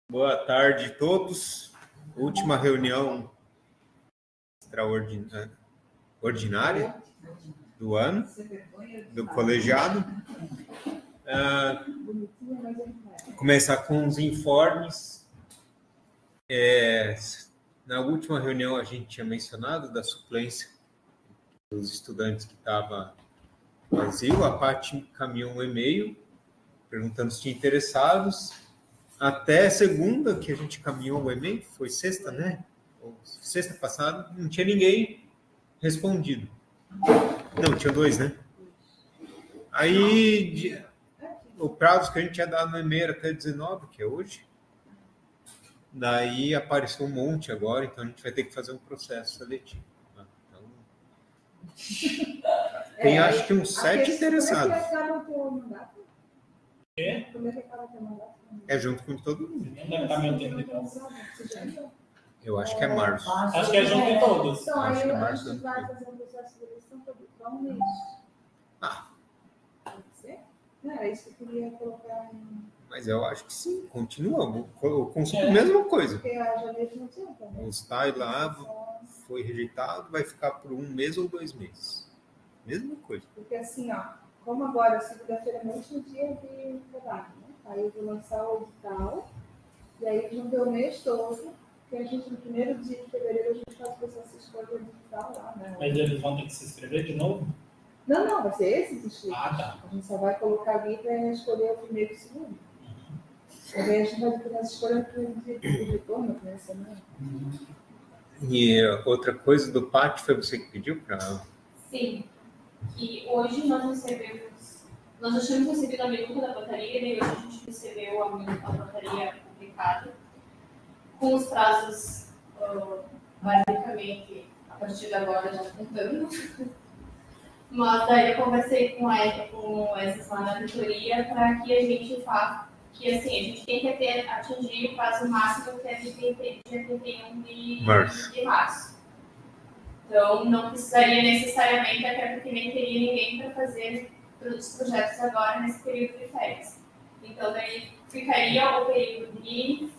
Boa tarde a todos. Última reunião ordinária do ano, do colegiado. Começar com os informes. Na última reunião a gente tinha mencionado da suplência dos estudantes que estava vazio. A Paty encaminhou um e-mail perguntando se tinha interessados. Até segunda que a gente caminhou o e-mail, foi sexta, né? Sexta passada, não tinha ninguém respondido. Não, tinha 2, né? Aí, o prazo que a gente tinha dado no e-mail era até 19, que é hoje. Daí apareceu um monte agora, então a gente vai ter que fazer um processo seletivo. Então, tem acho que uns 7 interessados. É junto com todo mundo. Eu acho que é março. Acho que é junto em todos. Então, Acho que é aí a março. gente vai fazer um processo de seleção para um mês. Pode ser? Não, era isso que eu queria colocar em... Mas eu acho que sim, continua. Eu consigo a mesma coisa. Porque a janeiro não tinha também. O style lá foi rejeitado, vai ficar por 1 mês ou 2 meses. Mesma coisa. Porque assim, ó, como agora, segunda-feira é o último dia de trabalho, né? Aí eu vou lançar o edital, e aí eles vão ter o mês todo, que a gente, no primeiro dia de fevereiro, a gente faz o processo de escolha do edital lá, né? Mas eles vão ter que se inscrever de novo? Não, vai ser esses inscritos. Ah, tá. A gente só vai colocar ali para escolher o primeiro e o segundo. E aí a gente vai fazer essa escolha no dia de retorno, na primeira semana. E outra coisa do Paty foi você que pediu para... Sim. E hoje nós já tínhamos recebido a minuta da portaria, e hoje a gente recebeu a minuta da portaria publicada, com os prazos, basicamente, a partir de agora já contando. Mas daí eu conversei com essas lá na editoria para que a gente faça, que assim, a gente tem que atingir o prazo máximo que é de dia 31 de março. Então, não precisaria necessariamente, até porque nem teria ninguém para fazer os projetos agora nesse período de férias. Então, daí ficaria o período de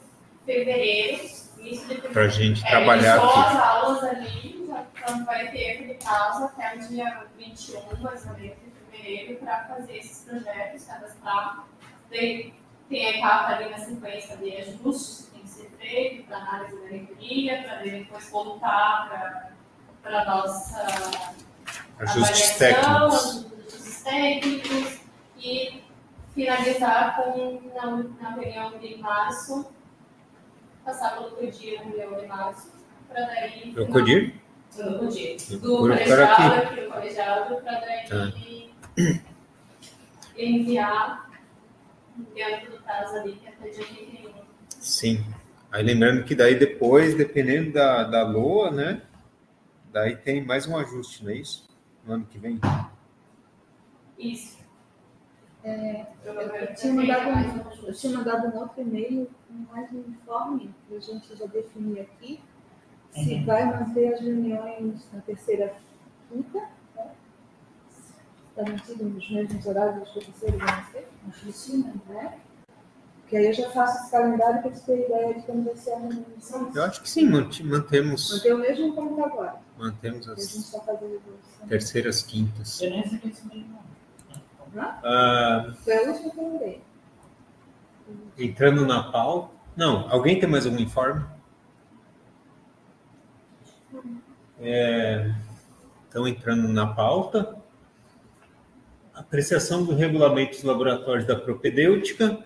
fevereiro, início de fevereiro. Para a gente trabalhar só aqui. As aulas ali, então vai ter aquele prazo até o dia 21, mais ou menos, de fevereiro, para fazer esses projetos, cadastrar. Daí tem a etapa ali na sequência de ajustes que tem que ser feito, para análise da reitoria, para depois voltar para a nossa Ajustes técnicos e finalizar na reunião de março, passar pelo CODIR na reunião de março, para daí... O CODIR? Do CODIR. Do colegiado, para daí enviar dentro do prazo ali, que é até dia 31. Sim. Aí lembrando que daí depois, dependendo da LOA, né? Daí tem mais um ajuste, não é isso? No ano que vem? Isso. Eu tinha mandado um outro e-mail com mais um informe que a gente já definiu aqui. Se vai manter as reuniões na terceira quinta, né? Está mantido nos mesmos horários dos professores, não sei, né? Porque aí eu já faço esse calendário para você ter ideia de como vai ser a reunião. Eu acho que sim, mantemos. Manter o mesmo como agora. Mantemos A gente as está fazendo evolução. terceiras, quintas. Eu nem sei que é isso mesmo. Foi a última que eu mandei. Entrando na pauta. Não, alguém tem mais algum informe? Então, entrando na pauta. Apreciação do regulamento dos laboratórios da propedêutica.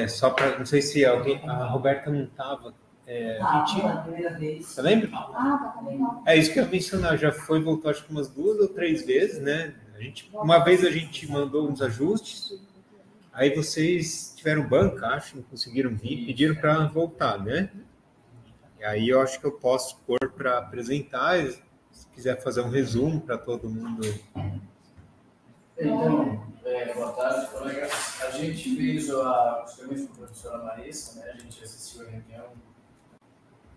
Só para, não sei se alguém, a Roberta não estava. Na primeira vez. Você lembra? Tá legal. É isso que eu ia mencionar. Já voltou acho que umas 2 ou 3 vezes, né? Uma vez a gente mandou uns ajustes. Aí vocês tiveram banca, acho, não conseguiram vir, pediram para voltar, né? E aí eu acho que eu posso pôr para apresentar, se quiser fazer um resumo para todo mundo. Então, boa tarde, colegas. A gente fez justamente com a professora Marissa, né? A gente assistiu a reunião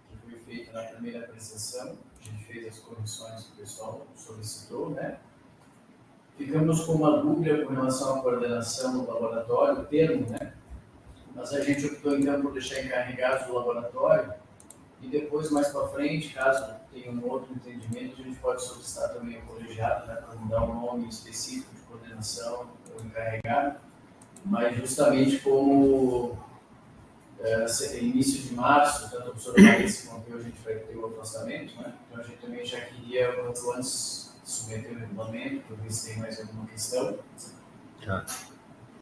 que foi feita na primeira apreciação. A gente fez as correções que o pessoal solicitou, né? Ficamos com uma dúvida com relação à coordenação do laboratório, o termo, né? mas a gente optou então por deixar encarregados do laboratório e depois, mais para frente, caso tenha um outro entendimento, a gente pode solicitar também o colegiado, né, para mudar um nome específico de coordenação ou encarregado, mas justamente como início de março, tanto a professora Larissa quanto eu, a gente vai ter o afastamento, né? Então a gente também já queria, quanto antes, submeter o regulamento, para ver se tem mais alguma questão.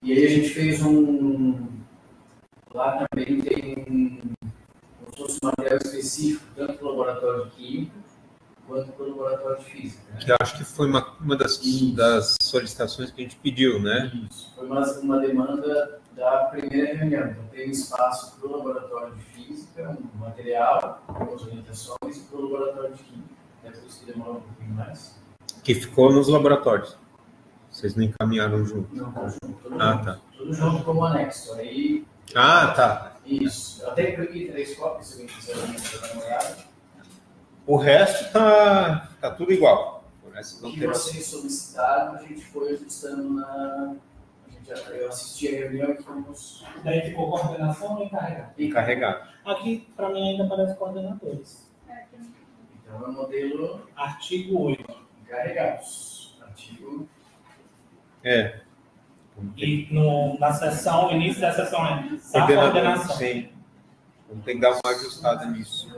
E aí a gente fez lá também tem como se fosse um material específico, tanto para o laboratório de química, quanto para o laboratório de física. Né? Que acho que foi uma das solicitações que a gente pediu, né? Isso. Foi uma demanda da primeira reunião. Então, tem espaço para o laboratório de física, um material, algumas orientações, e para o laboratório de química. É por isso que demorou um pouquinho mais. Que ficou nos laboratórios. Vocês não encaminharam junto? Não, tá junto. Tá. Tudo junto como anexo. Aí, tá. isso. Eu até imprimi 3 cópias, se alguém quiser dar uma olhada. O resto tá tudo igual. O que vocês solicitaram, a gente foi ajustando eu assisti a reunião e fomos... Daí ficou coordenação ou encarregado? Encarregado. Aqui, para mim, ainda parece coordenadores. Então, é o modelo... Artigo 8. Encarregados. Artigo... E na sessão, início da sessão é da Coordenador, coordenação. sim. Vamos ter que dar uma ajustada nisso.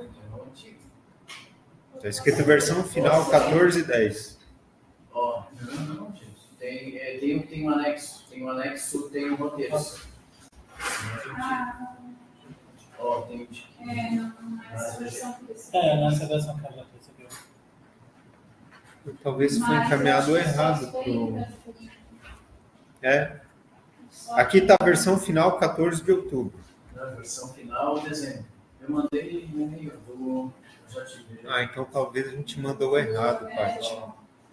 Está escrito versão final 14.10. Ó, não, gente. Tem um anexo. Tem um roteiro. Ó, tem... Nessa versão Nessa versão que ela recebeu. Talvez foi encaminhado errado. Aqui está a versão final 14 de outubro. Na versão final, dezembro. Eu mandei no e-mail do... Já tive. Então talvez a gente mandou errado, Paty.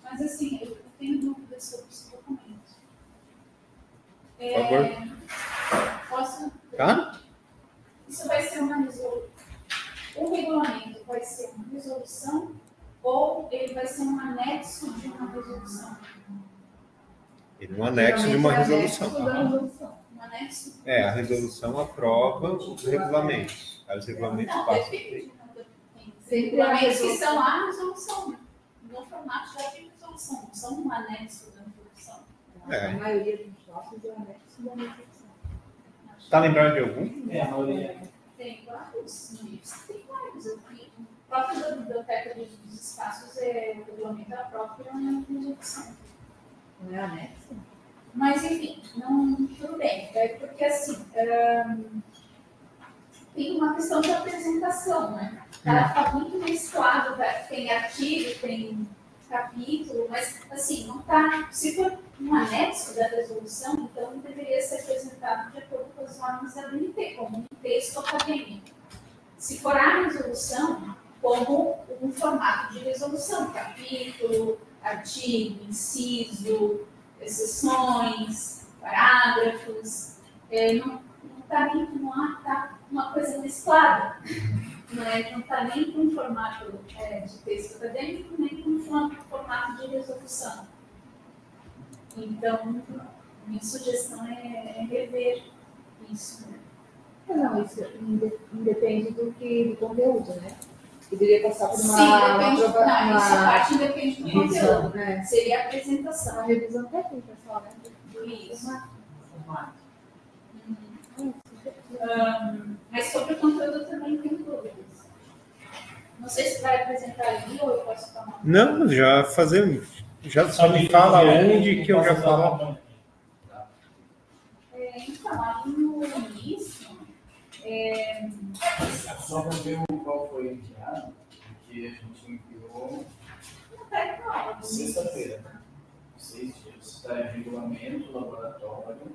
Mas assim, eu tenho dúvidas sobre esse documento. Por favor. Posso? Tá? Isso vai ser uma resolução. O regulamento vai ser uma resolução ou ele vai ser um anexo de uma resolução? Ele é um anexo de uma resolução. Um anexo? A resolução aprova os regulamentos. Aí os regulamentos passam. Tem regulamentos que são a resolução, no formato já de resolução, não são um anexo da resolução. A maioria dos nossos é um anexo da resolução. Está lembrado de algum? A maioria. Tem vários. Tem vários. A própria biblioteca dos espaços o regulamento da própria resolução. Não é anexo? Mas, enfim, tudo bem. Porque, assim, tem uma questão de apresentação, né? Está muito mesclado, tem artigo, tem capítulo, mas, assim, não está... Se for um anexo da resolução, então deveria ser apresentado de acordo com as normas da BNT, como um texto acadêmico. Se for a resolução, como um formato de resolução, capítulo, artigo, inciso, exceções, parágrafos, não está uma coisa mesclada, não está nem com um formato de texto acadêmico, nem com um formato de resolução. Então, minha sugestão é rever isso. Não, isso independe do conteúdo, né? Poderia passar por uma... Sim, depende. Essa parte depende do conteúdo. Seria a apresentação. A revisão técnica só, né? Isso. Mas sobre o conteúdo também tem dúvidas. Não sei se vai apresentar ali ou eu posso falar. Não, já fazemos. Já só me fala onde que eu já falo. Então, ali no início... Só para ver qual foi enviado, porque a gente enviou sexta-feira. 6 dias. Está em regulamento, laboratório.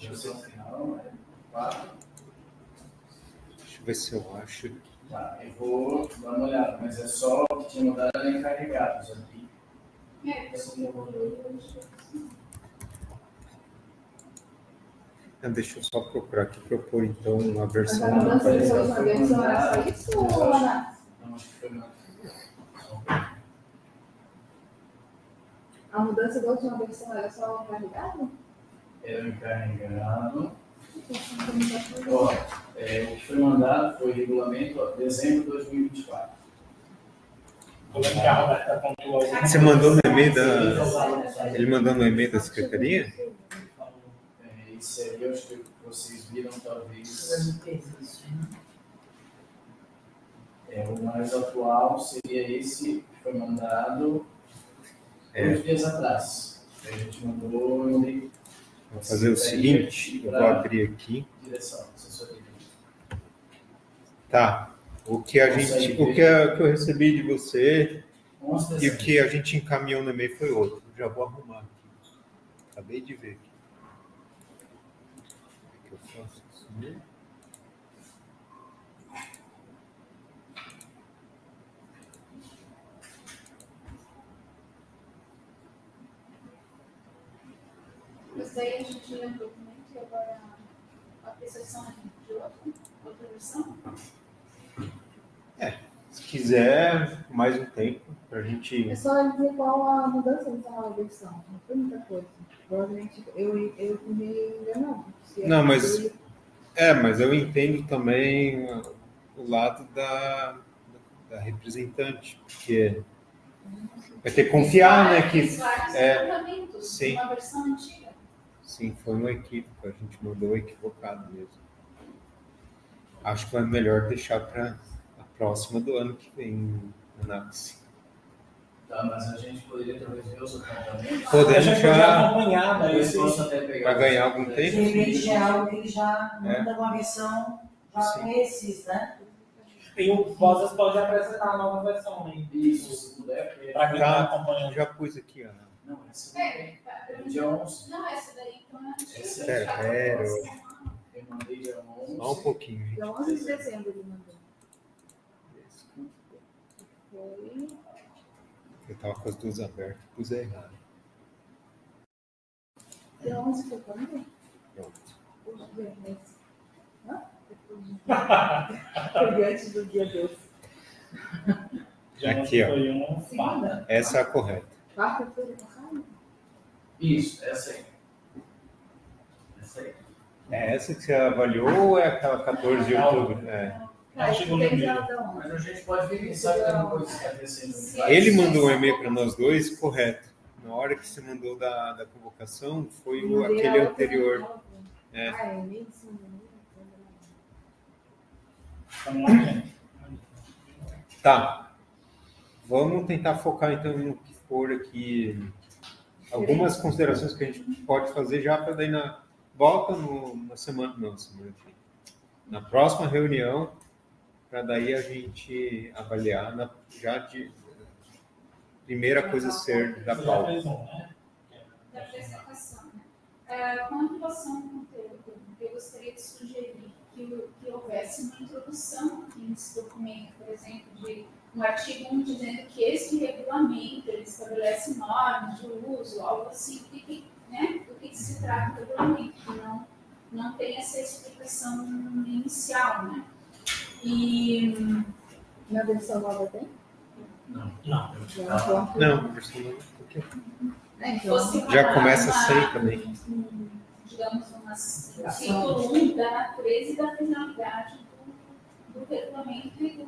Versão final, né? 4. Deixa eu ver se eu acho. Tá, eu vou dar uma olhada, mas é só o que tinha mudado era encarregados aqui. Deixa eu só procurar aqui, propor então a versão. A versão era só isso ou era? Não, acho que foi não. A mudança da última versão era só o encarregado? Era o encarregado. Ó, o que foi mandado foi o regulamento de dezembro de 2024. Como é que a Roberta pontuou? Você mandou no e-mail da... Ele mandou no e-mail da secretaria? Isso aí eu acho que vocês viram, talvez. O mais atual seria esse que foi mandado 2 dias atrás. A gente mandou. Vou fazer o seguinte, eu vou abrir aqui. Direção, assessoria. Tá. O que eu recebi de você e o que a gente encaminhou no e-mail foi outro. Já vou arrumar aqui. Acabei de ver aqui. Como é que eu faço isso mesmo? Mas daí a gente lê o documento e agora a apreciação de outra versão? Se quiser, mais um tempo para a gente... É só dizer qual a mudança dessa nova versão. Não foi muita coisa. Provavelmente eu me enganando. Não, mas eu entendo também o lado da representante, porque vai ter que confiar, né? Sim. Uma versão antiga. Sim, foi um equívoco, a gente mandou equivocado mesmo. Acho que foi melhor deixar para a próxima do ano que vem, análise. Tá, mas a gente poderia talvez ver os apontamentos. Podemos já acompanhar, né? Eu posso até pegar. para ganhar algum tempo. De repente já é algo que ele já manda uma versão já com esses, né? E o Bosas pode apresentar a nova versão, né? Isso, se puder. Para quem está Tá, acompanhando. já pus aqui, Ana. Não, essa dia 11. Não, essa daí então é antiga. Espera, Eu mandei dia 11. só um pouquinho, gente. Dia 11 de dezembro ele mandou. Foi. Eu estava com as duas abertas, pus errado. Dia 11 foi quando? Pronto. Hoje é mês. Hã? Foi antes do dia 12. Já Aqui, ó. foi um Segunda? Essa é a correta. Quarta-feira passada? Isso, essa aí. Essa aí. É essa que você avaliou ou é aquela 14 de outubro? É. Chegou no Desde meio. a da 11. Mas a gente pode ver quem sabe tem uma coisa que está acontecendo. Ele mandou um e-mail para nós dois correto. Na hora que você mandou da convocação, foi aquele anterior. É. Ah, é meio de cima. Vamos lá, gente. Tá. Vamos tentar focar então no que for aqui. Algumas considerações que a gente pode fazer já para daí volta na semana que vem. Na próxima reunião, para daí a gente avaliar já de primeira coisa ser da Já pauta. fez um, né? Da apresentação, né? Com a relação ao conteúdo, eu gostaria de sugerir que houvesse uma introdução aqui nesse documento, por exemplo, de um artigo 1 dizendo que este regulamento ele estabelece normas de uso, algo assim, do que se trata o regulamento, que não tem essa explicação inicial, né? E Na versão nova tem? Não. Não, versão nova, porque fosse já começa sem também. digamos, capítulo 1 da natureza e da finalidade do regulamento e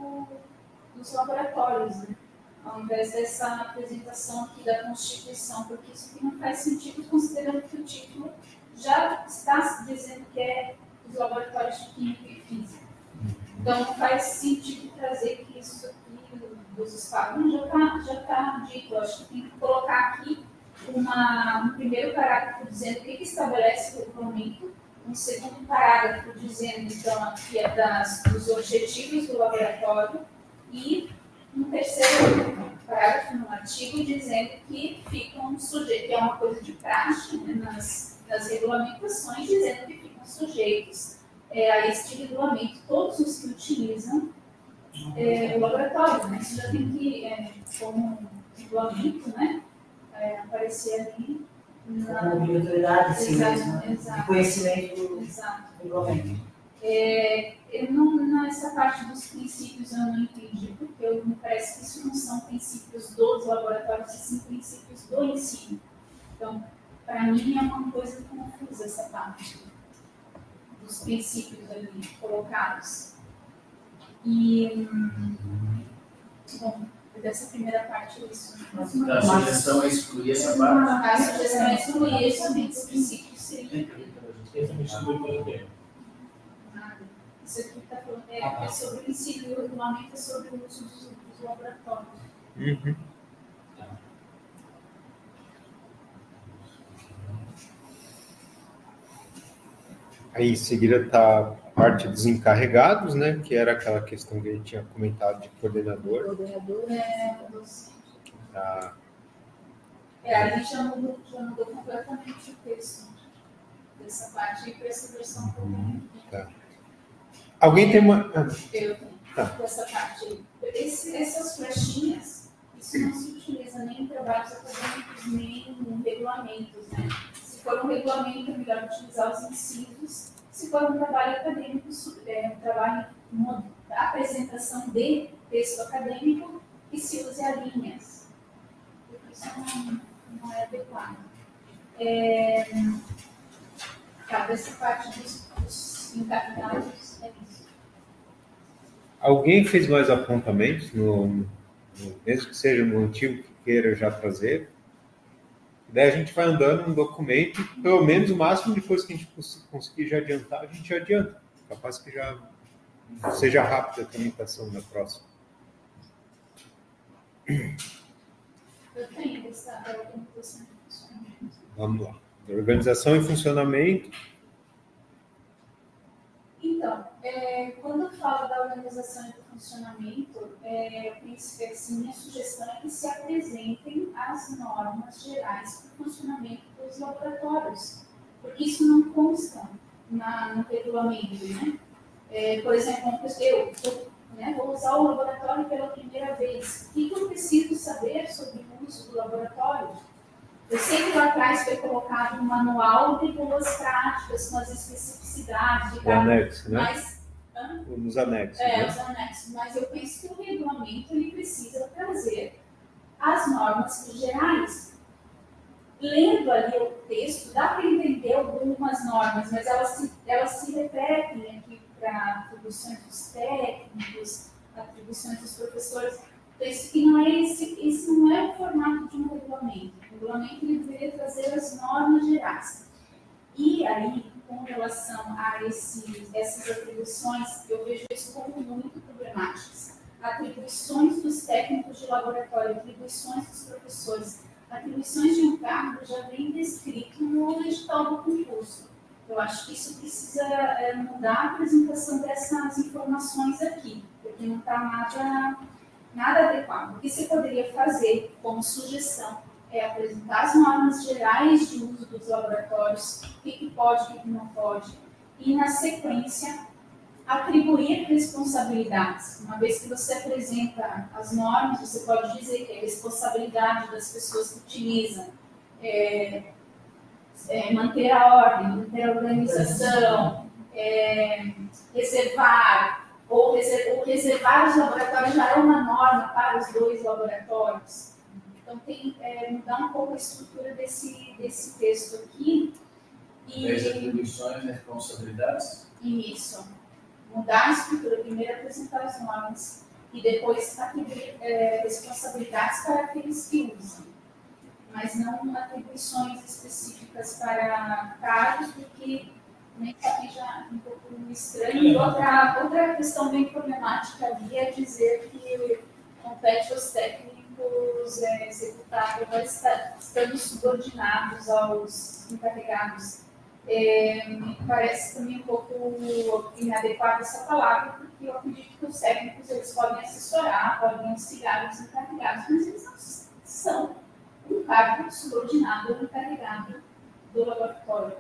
dos laboratórios, né? Ao invés dessa apresentação aqui da Constituição, porque isso aqui não faz sentido, considerando que o título já está dizendo que é os laboratórios de química e física. Então, não faz sentido trazer que isso aqui dos espaços já está dito. Eu acho que tem que colocar aqui um primeiro parágrafo dizendo o que estabelece o regulamento, um segundo parágrafo dizendo, então, que é dos objetivos do laboratório e um terceiro parágrafo no artigo dizendo que ficam sujeitos, que é uma coisa de praxe, né, nas regulamentações, dizendo que ficam sujeitos a este regulamento todos os que utilizam o laboratório, né? Isso já tem que, como regulamento, né, aparecer ali Como obrigatoriedade, sim mesmo, né? Exato. De conhecimento do Exato. regulamento. Eu não, essa parte dos princípios eu não entendi, porque me parece que isso não são princípios dos laboratórios, e sim princípios do ensino. Então, para mim é uma coisa confusa essa parte dos princípios ali colocados. E, bom, dessa primeira parte é isso. A sugestão é excluir essa parte? A sugestão é excluir somente os princípios seriam. Esse é o quê? Nada. Isso aqui está falando é sobre o princípio, e o regulamento é sobre o uso dos laboratórios. Uhum. Aí em seguida está a parte dos encarregados, né? Que era aquela questão que a gente tinha comentado de coordenador. O coordenador Tá. A gente já mudou completamente o texto dessa parte para essa versão também. Tá. Alguém tem uma. Eu tenho. Tá. Dessa parte aí. Essas flechinhas, isso não se utiliza nem em trabalhos acadêmicos, nem em regulamentos, né? Se for um regulamento, é melhor utilizar os incisos. Se for um trabalho acadêmico, um trabalho da apresentação de texto acadêmico, que se use a linhas. Porque isso não é adequado. Tá, dessa parte dos encarregados, é isso. Alguém fez mais apontamentos, mesmo que seja no antigo que queira já trazer? Daí a gente vai andando no documento, pelo menos o máximo, depois que a gente conseguir já adiantar, a gente já adianta. Capaz que já seja rápida a tramitação na próxima. Eu tenho essa organização de funcionamento. Vamos lá. Organização e funcionamento. Então, quando falo da organização e do funcionamento, minha sugestão é que se apresentem as normas gerais para o funcionamento dos laboratórios, porque isso não consta no regulamento, né? Por exemplo, eu vou usar o laboratório pela primeira vez. O que eu preciso saber sobre o uso do laboratório? Eu sei que lá atrás foi colocado um manual de boas práticas com as especificidades de cada... anexo, né? Mas, nos anexos. Né? os anexos. Mas eu penso que o regulamento ele precisa trazer as normas gerais. Lendo ali o texto, dá para entender algumas normas, mas elas se repetem aqui para atribuições dos técnicos, atribuições dos professores. Penso que esse não é o formato de um regulamento. O regulamento ele deveria trazer as normas gerais. E aí, com relação a essas atribuições, eu vejo isso como muito problemáticas. Atribuições dos técnicos de laboratório, atribuições dos professores, atribuições de um cargo já vem descrito no edital do concurso. Eu acho que isso precisa mudar a apresentação dessas informações aqui, porque não está nada adequado. O que você poderia fazer como sugestão é apresentar as normas gerais de uso dos laboratórios, o que pode, o que não pode, e, na sequência, atribuir responsabilidades. Uma vez que você apresenta as normas, você pode dizer que é responsabilidade das pessoas que utilizam, manter a ordem, manter a organização, reservar os laboratórios já é uma norma para os 2 laboratórios. Então, tem mudar um pouco a estrutura desse texto aqui. As atribuições e responsabilidades? Isso. Mudar a estrutura. Primeiro apresentar as normas e depois atribuir responsabilidades para aqueles que usam. Mas não atribuições específicas para cargos, porque nem aqui já um pouco estranho. E outra questão bem problemática ali é dizer que compete aos técnicos executar estando subordinados aos encarregados. Me parece também um pouco inadequada essa palavra, porque eu acredito que os técnicos eles podem assessorar, podem auxiliar os encarregados, mas eles não são um cargo subordinado ao encarregado do laboratório.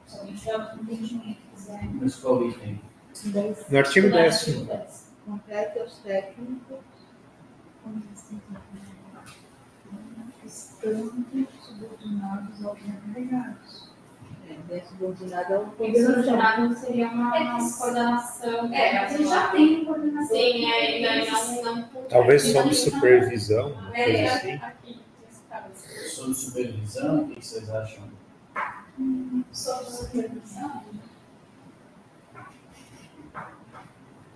Somente o entendimento quiser. Mas qual item? No artigo 10º. Compete aos técnicos estando subordinados aos encarregados. Subordinado ao subordinado seria uma coordenação. Mas ele já tem coordenação. Sim, ainda não. Talvez sob supervisão. Coisa assim. sobre supervisão, o que vocês acham? Sobre supervisão?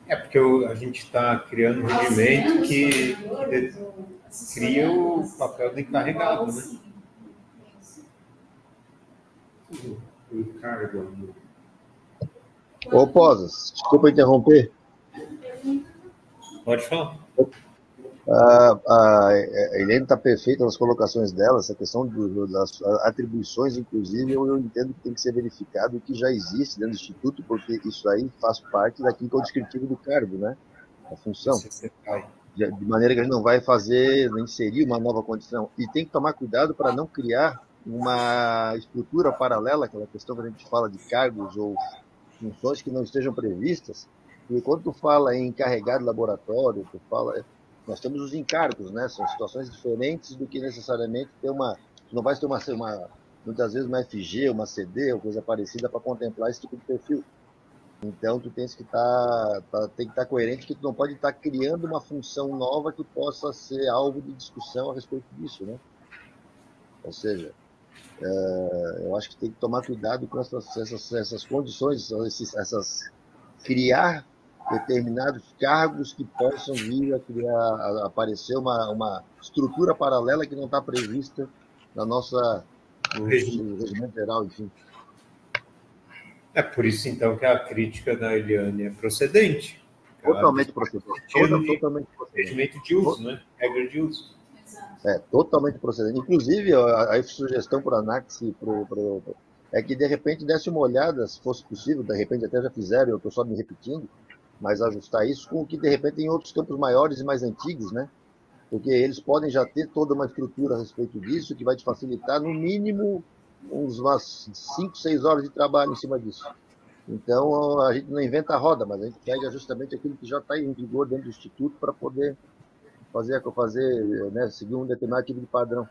Porque a gente está criando um regimento que cria o papel do encarregado, né? O cargo. Ô, Posas, desculpa interromper. Pode falar. A Helene está perfeita nas colocações dela, essa questão das atribuições, inclusive, eu entendo que tem que ser verificado o que já existe dentro do Instituto, porque isso aí faz parte daquilo que é o descritivo do cargo, né? A função. De maneira que a gente não vai inserir uma nova condição. E tem que tomar cuidado para não criar uma estrutura paralela, aquela questão que a gente fala de cargos ou funções que não estejam previstas, e quando tu fala em encarregado de laboratório, nós temos os encargos, né? São situações diferentes do que necessariamente ter tu não vai ter muitas vezes uma FG, uma CD, ou coisa parecida para contemplar esse tipo de perfil. Então, tu tem que estar coerente, que tu não pode estar criando uma função nova que possa ser alvo de discussão a respeito disso, né? Ou seja, eu acho que tem que tomar cuidado com essas condições, criar determinados cargos que possam vir a aparecer uma estrutura paralela que não está prevista no regimento geral, enfim. Por isso, então, que a crítica da Eliane é procedente. Totalmente procedente. Totalmente procedente. Regimento de uso, né? Regra de uso. Totalmente procedente. Inclusive, a sugestão para a ANAC é que, de repente, desse uma olhada, se fosse possível, de repente até já fizeram, eu estou só me repetindo, mas ajustar isso com o que, de repente, em outros campos maiores e mais antigos, né? Porque eles podem já ter toda uma estrutura a respeito disso, que vai te facilitar, no mínimo, umas 5, 6 horas de trabalho em cima disso. Então, a gente não inventa a roda, mas a gente pega justamente aquilo que já está em vigor dentro do Instituto para poder fazer, né, seguir um determinado tipo de padrão.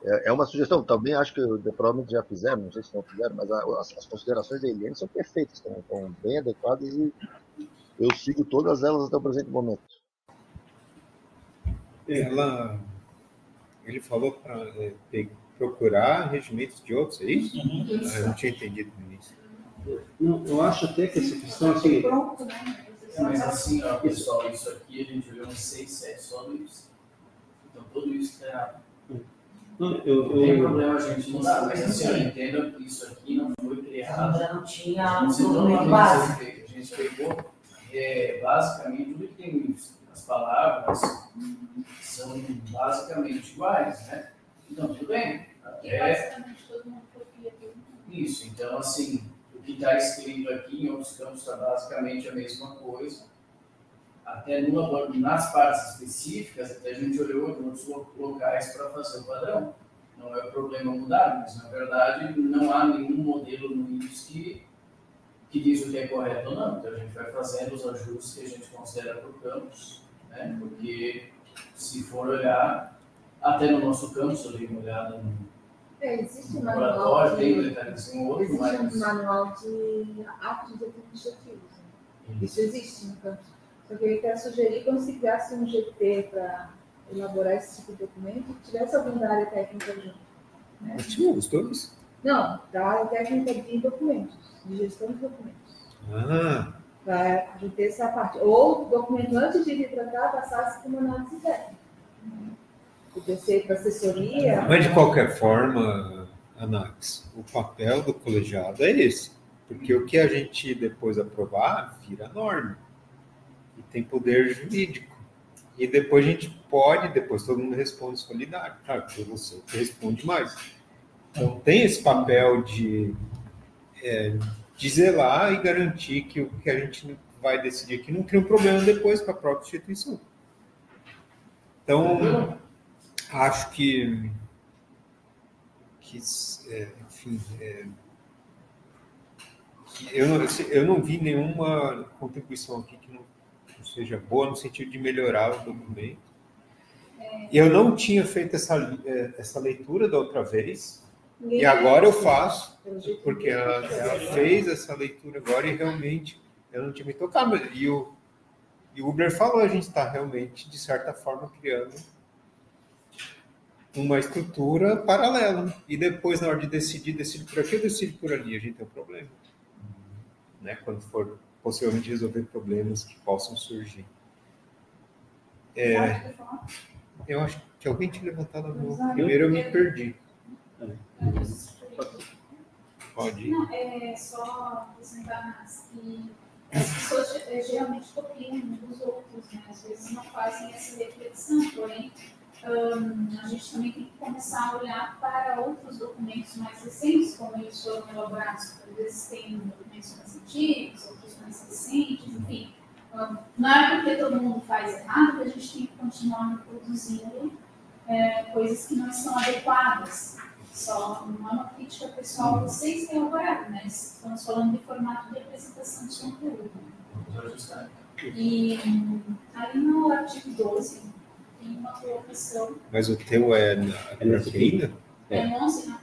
É uma sugestão, também acho que provavelmente já fizeram, não sei se não fizeram, mas as considerações da Eliane são perfeitas, estão bem adequadas e eu sigo todas elas até o presente momento. Ele falou para procurar regimentos de outros, é isso? Eu não tinha entendido no início. Eu acho até que essa questão assim. Mas assim, ó, pessoal, isso aqui a gente viu uns 6, 7 sobre isso. Então tudo isso está errado. Não tem problema a gente mudar, mas assim, eu entendo que isso aqui não foi criado. Já não tinha base. A gente pegou basicamente tudo que tem as palavras são basicamente iguais, né? Então tudo bem. Basicamente todo mundo copia tudo. Isso, então assim, o que está escrito aqui em outros campos está basicamente a mesma coisa. Até nas partes específicas, até a gente olhou em outros locais para fazer o padrão. Não é o problema mudar, mas na verdade não há nenhum modelo no IPS que diz o que é correto ou não. Então a gente vai fazendo os ajustes que a gente considera para o campus, né? Porque se for olhar, até no nosso campus, eu dei uma olhada no existe um laboratório, tem um detalhezinho outro, existe mas... um manual de atos administrativos. Né? Isso existe no campus. Só que eu quero sugerir, quando se criasse um GT para elaborar esse tipo de documento, que tivesse alguém da área técnica junto. Né? Nós tínhamos todos? Não, da área técnica de documentos, de gestão de documentos. Para ter essa parte. Ou o documento, antes de vir para cá, passasse por uma análise técnica. Para assessoria. Mas, de qualquer forma, Anax, o papel do colegiado é esse. Porque o que a gente depois aprovar vira norma. E tem poder jurídico. E depois a gente pode, depois todo mundo responde solidário. Claro, que você que responde mais. Então tem esse papel de zelar e garantir que o que a gente vai decidir aqui não cria um problema depois para a própria instituição. Então, acho que enfim, eu não vi nenhuma contribuição aqui que não seja boa no sentido de melhorar o documento. Eu não tinha feito essa leitura da outra vez, e agora eu faço, porque ela fez essa leitura agora e realmente eu não tinha me tocado. E o Uber falou, a gente está realmente, de certa forma, criando uma estrutura paralela. E depois, na hora de decidir, decide por aqui ou decide por ali, a gente tem um problema. Né? Quando for possivelmente resolver problemas que possam surgir. Eu acho que alguém tinha levantado a mão. Primeiro eu me perdi. Pode ir. Não, só acrescentar que as pessoas geralmente copiam uns dos outros, né? Às vezes não fazem essa reflexão, porém a gente também tem que começar a olhar para outros documentos mais recentes, como eles foram elaborados. Às vezes tem documentos mais antigos, outros mais recentes, enfim. Não é porque todo mundo faz errado que a gente tem que continuar produzindo coisas que não estão adequadas. Só não é uma crítica pessoal a vocês que elaboraram, né? Estamos falando de formato de apresentação de conteúdo. E ali no artigo 12 tem uma colocação. Mas o teu é na proteína? É no 11, né?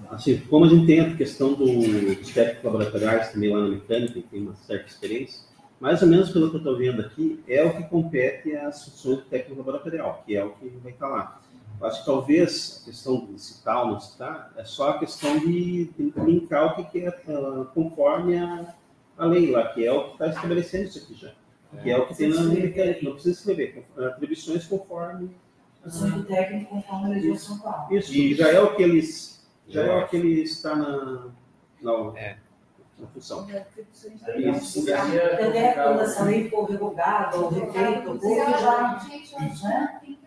Assim, como a gente tem a questão dos técnicos laboratoriais também lá na mecânica, que tem uma certa experiência, mais ou menos pelo que eu estou vendo aqui, é o que compete às funções do técnico laboratorial, que é o que vai estar lá. Eu acho que talvez a questão de citar ou não citar é só a questão de linkar o que é conforme a lei lá, que é o que está estabelecendo isso aqui já. Que é o que tem na mecânica, não precisa escrever, atribuições conforme... Funções do técnico conforme a legislação atual. Isso, e já é o que eles... Já é o que ele está na função. Isso. Até quando essa lei for revogada ou refeita, o povo já... Gente, eu acho que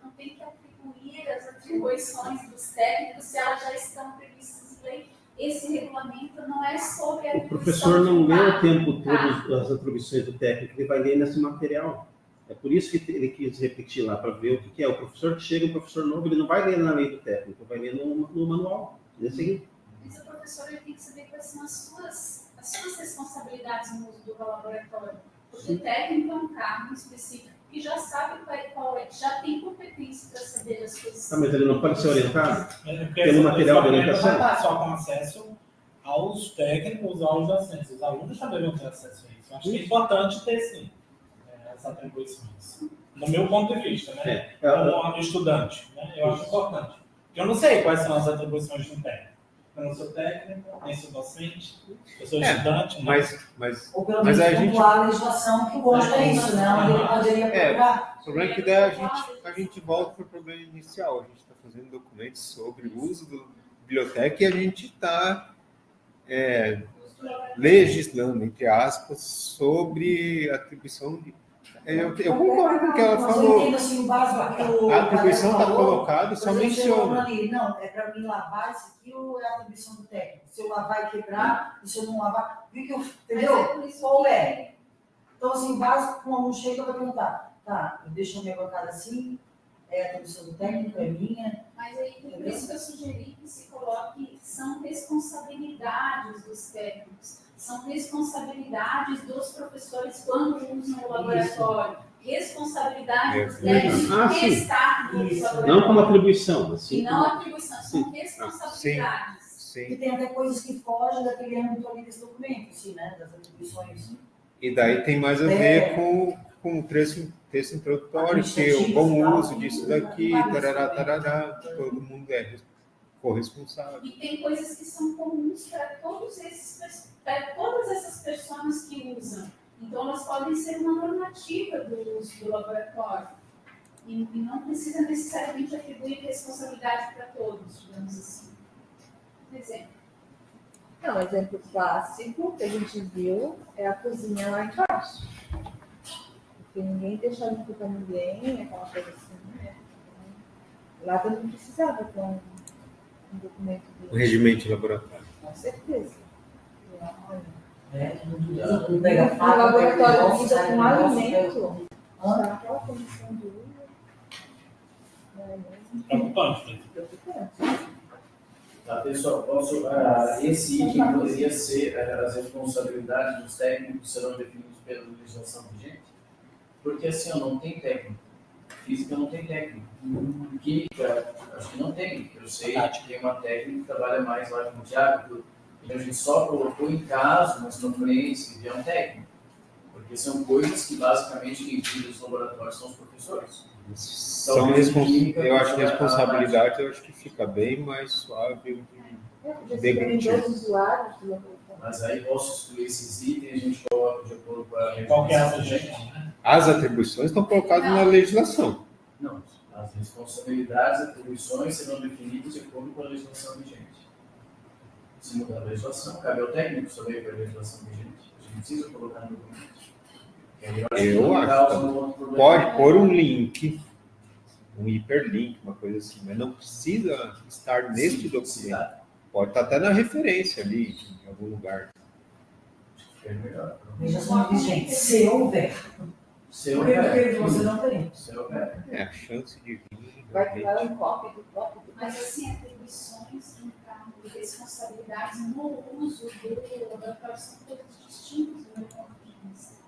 não tem que atribuir as atribuições dos técnicos se elas já estão previstas em lei. Esse regulamento não é sobre a atribuição. O professor não lê o tempo todo as atribuições do técnico, ele vai ler nesse material. É por isso que ele quis repetir lá, para ver o que é. O professor que chega, um professor novo, ele não vai ler na lei do técnico, vai ler no manual. Mas o professor ele tem que saber quais são as suas responsabilidades no uso do laboratório. Porque o técnico é um cargo específico que já sabe qual é, já tem competência para saber as coisas. Mas ele não pode ser orientado pelo material de orientação? Vai estar só com acesso aos técnicos, aos docentes. Os alunos também vão ter acesso a isso. Eu acho que é importante ter, sim, essas atribuições. No meu ponto de vista, né? Como estudante, né? Eu acho importante. Eu não sei quais são as atribuições de um técnico. Eu não sou técnico, nem sou docente, eu sou estudante. Ou pelo menos a legislação que gosta disso, né? Onde ele poderia procurar. O problema é que daí a gente volta para o problema inicial. A gente está fazendo documentos sobre o uso da biblioteca e a gente está legislando, entre aspas, sobre a atribuição de... Eu concordo com o que ela falou. Eu entendo, assim, o básico, a atribuição está colocada e só menciona. Não, é para mim lavar isso aqui ou é a atribuição do técnico? Se eu lavar e quebrar, e se eu não lavar, entendeu? Qual é? Então, assim, o básico, quando um aluno chega, vai perguntar, tá, eu deixo a minha bancada assim, é a atribuição do técnico, é minha. Mas aí, por isso que eu sugeri que se coloque, são responsabilidades dos técnicos. São responsabilidades dos professores quando usam o laboratório. Responsabilidade dos técnicos que está no laboratório. Não como atribuição. Assim, e não atribuição, são responsabilidades. Sim. E tem até coisas que fogem daquele âmbito ali desse documento, assim, né? Das atribuições. E daí tem mais a ver com o texto introdutório, que o bom uso disso daqui, tarará, todo mundo é corresponsável. E tem coisas que são comuns para todas essas pessoas que usam. Então, elas podem ser uma normativa do uso do laboratório. E não precisa necessariamente atribuir responsabilidade para todos, digamos assim. Por exemplo. Não, um exemplo clássico que a gente viu é a cozinha lá embaixo. Porque ninguém deixa limpo para ninguém, aquela coisa assim, né? Lá também precisava ter um documento de... O regimento de laboratório. Com certeza. Não pega faca, o laboratório lida com alimento. Aquela comissão de uso. Preocupante. Tá, pessoal, esse item poderia ser as responsabilidades dos técnicos serão definidos pela legislação vigente? Porque assim, não tem técnico. Física não tem técnico. Química, acho que não tem. Eu sei que tem uma técnica que trabalha mais lá com o Thiago. Então a gente só colocou em caso, mas não conhece, é um técnico. Porque são coisas que basicamente quem cuida dos laboratórios são os professores. São eu acho que a responsabilidade eu acho que fica bem mais suave de demitir. Usuários do laboratório. Mas aí posso excluir esses itens, a gente coloca de acordo com a Qual que é a sugestão, né? As atribuições estão colocadas na legislação. Não, as responsabilidades e atribuições serão definidas de acordo com a legislação vigente. Se mudar a legislação, cabe ao técnico saber qual é a legislação vigente. A gente precisa colocar no documento. Eu acho que pode pôr um link, um hiperlink, uma coisa assim, mas não precisa estar neste documento. Pode estar até na referência ali, em algum lugar. É melhor. Legislação vigente, se houver. Se houver. Você não tem. Se houver. É, a chance de vir. Vai criar um cópia do cópia. Mas assim, atribuições e responsabilidades no uso do laboratório são coisas distintas do meu ponto de vista.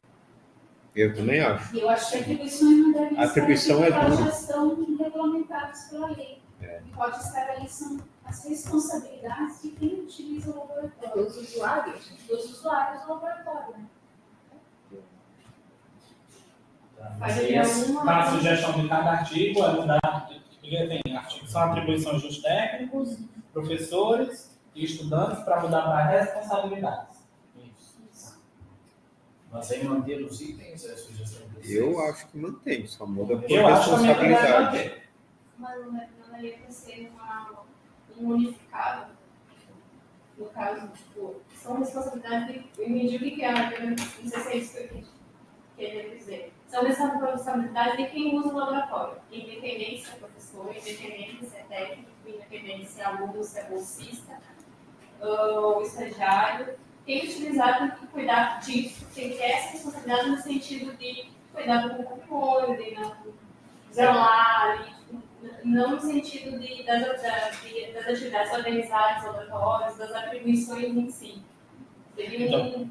Eu também acho. E eu acho que a atribuição não deve A atribuição estar é já estão regulamentadas pela lei. É. E pode estar ali são as responsabilidades de quem utiliza o laboratório. Dos usuários. Dos usuários do laboratório, né? Mas aí, para a sugestão de cada artigo, é mudar, porque tem artigos, são atribuições dos técnicos, professores e estudantes para mudar para responsabilidades. Isso. Mas aí manter os itens é a sugestão de vocês? Eu acho que mantém, só muda por Eu acho também que deve responsabilidade. manter. Mas não ia ser um unificado. No caso, tipo, são responsabilidades de. Eu entendi o que é, não sei se é isso que eu queria dizer. São responsabilidades de quem usa o laboratório. Independente se é professor, independente se é técnico, independente se é aluno, se é bolsista, ou estagiário. Tem que utilizar, tem que cuidar disso, tem que ter essa responsabilidade no sentido de cuidar do patrimônio, de não zelar, não no sentido das atividades organizadas, laboratórios, das atribuições em si. Então,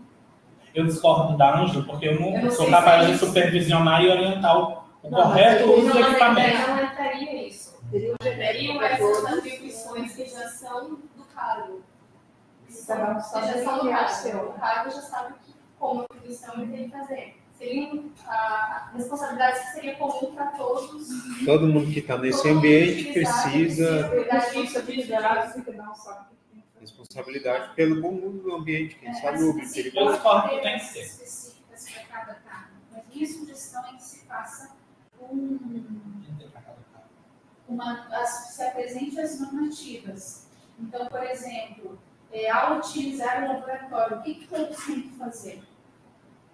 eu discordo da Ângela, porque eu não sou sei capaz se de supervisionar e orientar o correto uso do equipamento. Não entraria isso. Entrariam essas atribuições que já são do cargo. Que já são do cargo. O cargo já sabe como atribuição ele tem que fazer. Seriam responsabilidades que seria comum para todos. Todo mundo que está nesse ambiente precisa responsabilidade pelo bom mundo do ambiente, quem sabe o Eu discordo que tem que ser. Específicas para cada cargo. Mas minha sugestão é que se faça se apresente as normativas. Então, por exemplo, ao utilizar o laboratório, o que todos têm que fazer?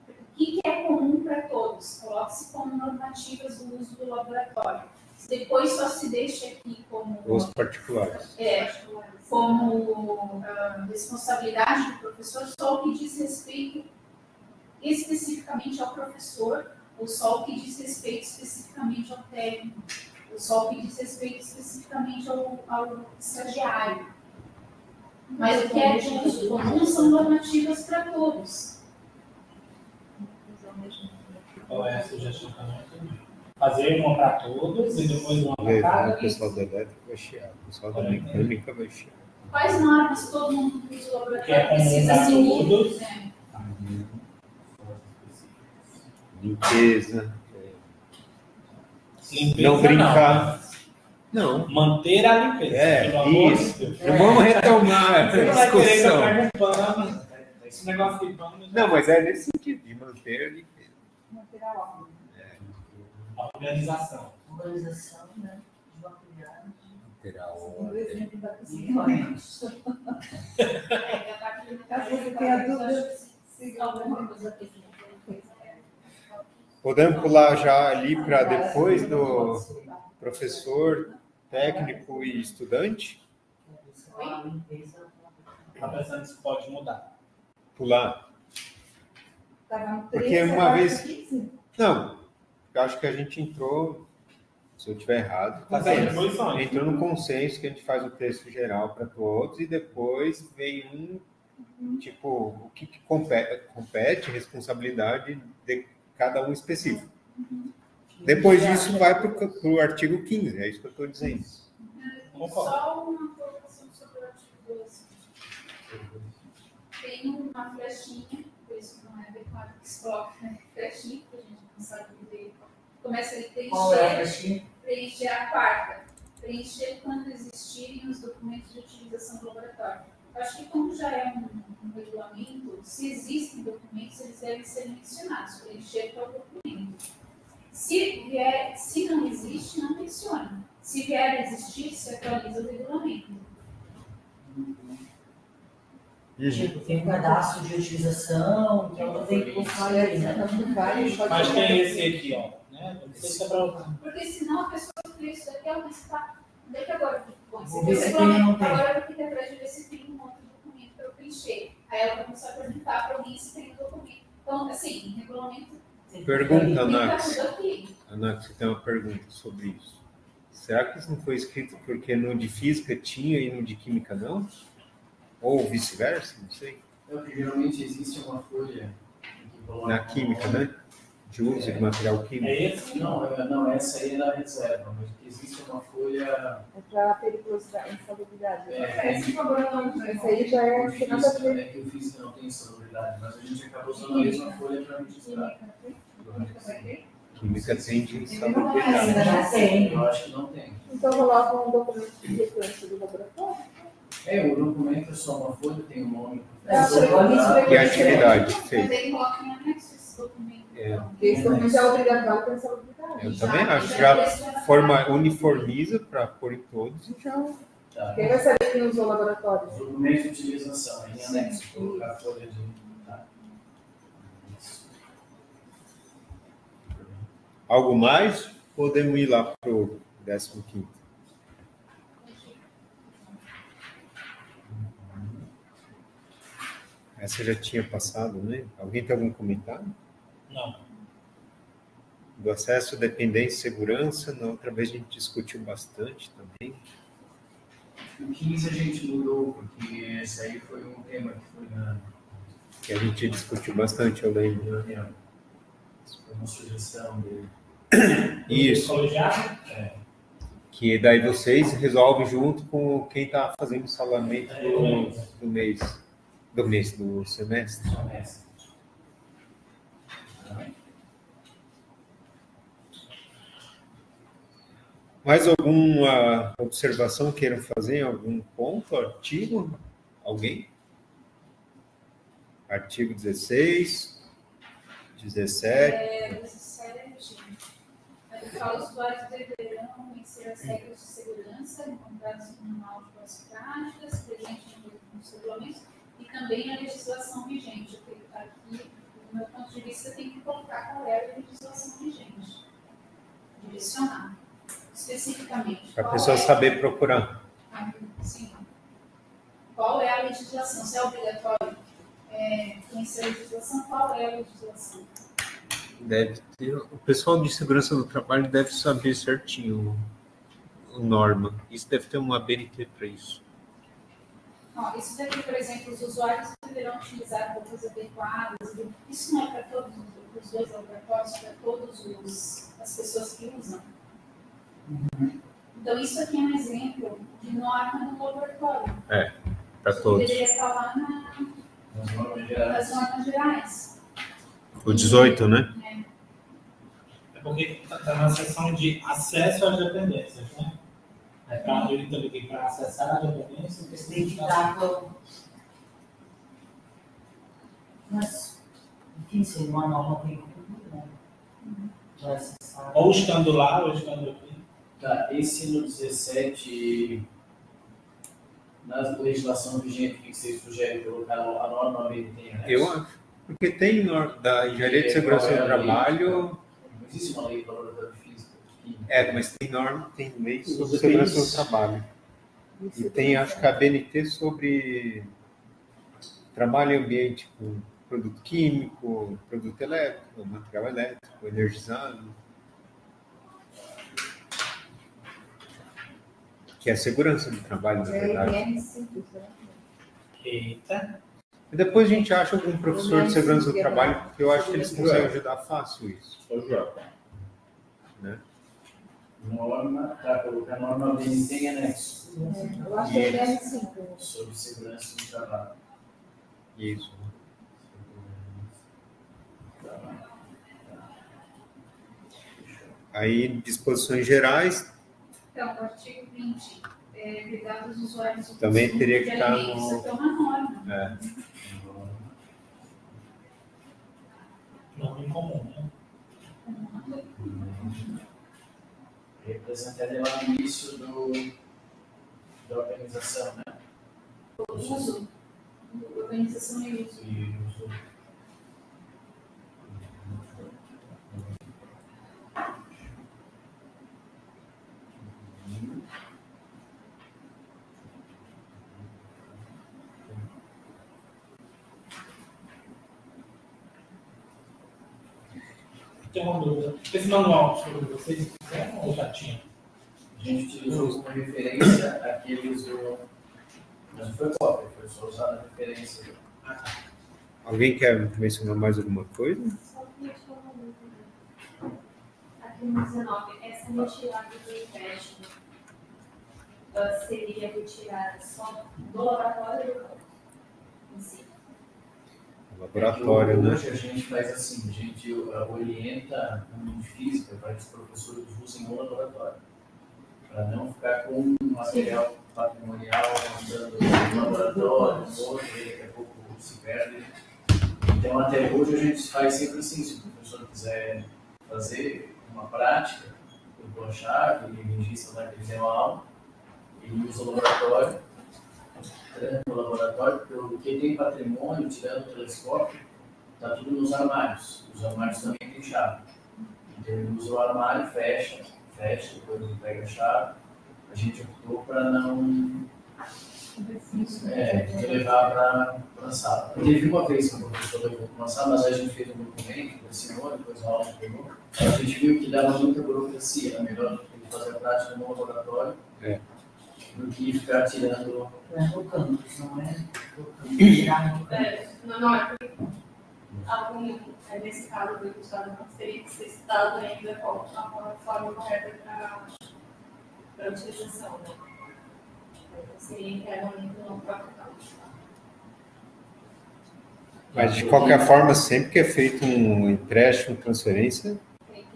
O que é comum para todos? Coloque-se como normativas do uso do laboratório. Depois só se deixa aqui como... Os particulares. Como responsabilidade do professor, só o que diz respeito especificamente ao professor, ou só o que diz respeito especificamente ao técnico, ou só o que diz respeito especificamente ao estagiário. Mas o que é de uso comum são normativas para todos. Qual é a sugestão também? Fazer uma para todos e depois uma para cada. O pessoal da elétrica vai chiar, o pessoal da mecânica vai chiar. Quais normas todo mundo que usa o laboratório Que é precisa comum seguir? todos. Né? Limpeza. Limpeza Não brincar. Não. Manter a limpeza. Pelo amor de Isso. Deus. Não vamos retomar a Você não vai querer que eu discussão. pegue um pano. Esse negócio de pano. Não, mas é nesse sentido, de manter a limpeza. Manter a ordem. A organização. Organização, né? De uma criança. Manter a O ordem. exemplo da cozinha. Caso você tenha dúvida, siga alguma coisa aqui. Podemos pular já ali para depois do professor, técnico e estudante? Está pensando se pode mudar. Pular. Estava no Porque 13, uma agora vez- 15. Não, eu acho que a gente entrou, se eu estiver errado, As bem. atribuições. Entrou no consenso que a gente faz o texto geral para todos e depois vem tipo, o que compete, responsabilidade de cada um específico. Depois disso vai para o artigo 15, é isso que eu estou dizendo. Só uma colocação sobre o artigo 12. Tem uma flechinha, por isso não é adequado que se coloque flechinha, porque a gente não sabe ler Começa a Qual é a preencher a quarta. Preencher quando existirem os documentos de utilização do laboratório. Eu acho que como já é um regulamento, se existem documentos, eles devem ser mencionados. Preencher qual documento. Se não existe, não menciona. Se vier a existir, se atualiza o regulamento. Tipo, tem um cadastro de utilização, que eu tenho que postar ali, né? Mas tem esse aqui, ó. Né? Porque senão a pessoa cria isso daqui, ela pensa, tá, onde é que agora eu põe? Vou ver se tem ou não tem. Agora eu vou ter atrás de ver se tem um outro documento para eu preencher. Aí ela vai começar a perguntar para alguém se tem um documento. Então, assim, regulamento. Pergunta, Anax. Anax, você tem uma pergunta sobre isso. Será que isso não foi escrito porque no de física tinha e no de química não? Ou vice-versa? Não sei. Geralmente existe uma folha na química, né? De uso de material químico. É esse? Não, essa aí é da reserva, mas existe uma folha. É para periculosidade, insalubridade. Isso aí já é sem nada a ver. É que o físico não tem insalubridade, mas a gente acaba usando a mesma folha para registrar. Química tem de Ainda insalubridade. não tem. Eu acho que não tem. Então coloca um documento de sequência do laboratório. O documento é só uma folha, tem o nome. E a atividade feita. Mas aí coloca em anexo esse documento. Porque esse documento é obrigatório para insalubridade. Eu também acho que já uniformiza para pôr em todos e já. Quem vai saber quem usou o laboratório? Documento de utilização, em anexo, colocar a folha de. Algo mais? Podemos ir lá para o 15º. Essa já tinha passado, né? Alguém tem algum comentário? Não. Do acesso, dependência e segurança, na outra vez a gente discutiu bastante também. O 15 a gente mudou, porque esse aí foi um tema que foi na... Que a gente discutiu bastante, eu lembro. Né? Isso foi uma sugestão dele. Isso. Que daí vocês resolvem junto com quem está fazendo o salamento do semestre. Mais alguma observação queiram fazer em algum ponto, artigo? Alguém? Artigo 16, 17. 17. Ele fala: os usuários deverão conhecer as regras de segurança encontradas no Manual de Boas Práticas, presente nos regulamentos, e também a legislação vigente. Aqui, do meu ponto de vista, tem que colocar qual é a legislação vigente. Direcionar. Especificamente. Para a pessoa saber procurar. Sim. Qual é a legislação? Se é obrigatório conhecer a legislação, qual é a legislação? Deve ter. O pessoal de segurança do trabalho deve saber certinho a norma. Isso deve ter uma BNT para isso. Isso daqui, por exemplo, os usuários deverão utilizar roupas adequadas. Isso não é para todos os dois laboratórios, para todas as pessoas que usam. Então, isso aqui é um exemplo de norma do laboratório. Para todos. Deveria estar lá nas normas gerais. O 18, né? É porque está na seção de acesso às dependências, né? Ele também tem para acessar a dependência. Você tem que dar para... Mas, enfim, se uma norma tem tudo, né? Ou estando lá, ou estando aqui. Tá, esse no 17, na legislação vigente, o que você sugere colocar a norma BNT, né? Eu acho. Porque tem da Engenharia de Segurança do Trabalho. Não existe uma lei para laboratório físico. Mas tem lei sobre segurança do trabalho. E tem, acho que a BNT sobre trabalho em ambiente com produto químico, produto elétrico, material elétrico, energizado. Que é a segurança do trabalho, na verdade. Eita. E depois a gente acha algum professor de segurança do trabalho, porque eu acho que eles conseguem ajudar fácil isso. Né? Norma, para colocar norma BNT em anexo. Eu acho que é 5. Sobre segurança do trabalho. Isso. Aí, disposições gerais. Então, o artigo 20, cuidar dos usuários. Também teria que estar no... Isso é uma norma. Não em comum, né? Representando lá no início da organização, né? O uso. Organização e uso. Tem uma dúvida. Esse manual sobre vocês fizeram ou já tinha? A gente utilizou como referência aqueles do... Não foi cópia, foi só usar a referência. Alguém quer mencionar mais alguma coisa? Só queria tirar uma dúvida. Aqui no 19, essa retirada do empréstimo seria retirada só do laboratório ou em si? Laboratório, né? Hoje a gente faz assim, a gente orienta a de física para que os professores usem no laboratório, para não ficar com material patrimonial andando no laboratório, no outro, e daqui a pouco se perde. Então, até hoje a gente faz sempre assim, se o professor quiser fazer uma prática, eu dou a chave, ele registra lá que ele tem uma aula, ele usa o laboratório, no laboratório, porque o que tem patrimônio, tirando o telescópio, está tudo nos armários. Os armários também têm chave. Então ele usa o armário, fecha, depois ele pega a chave. A gente optou para não levar para a sala. Teve uma vez que o professor levou para uma sala, mas a gente fez um documento, ensinou, depois a aula pegou. A gente viu que dava muita burocracia, era melhor ele fazer a prática no laboratório. Do que ficar tirando. No campus, não é? Não é porque nesse caso do Gustavo não teria que ser citado ainda qual a forma correta para a utilização, né? Seria internamente no próprio campus. Mas de qualquer forma, sempre que é feito um empréstimo, transferência,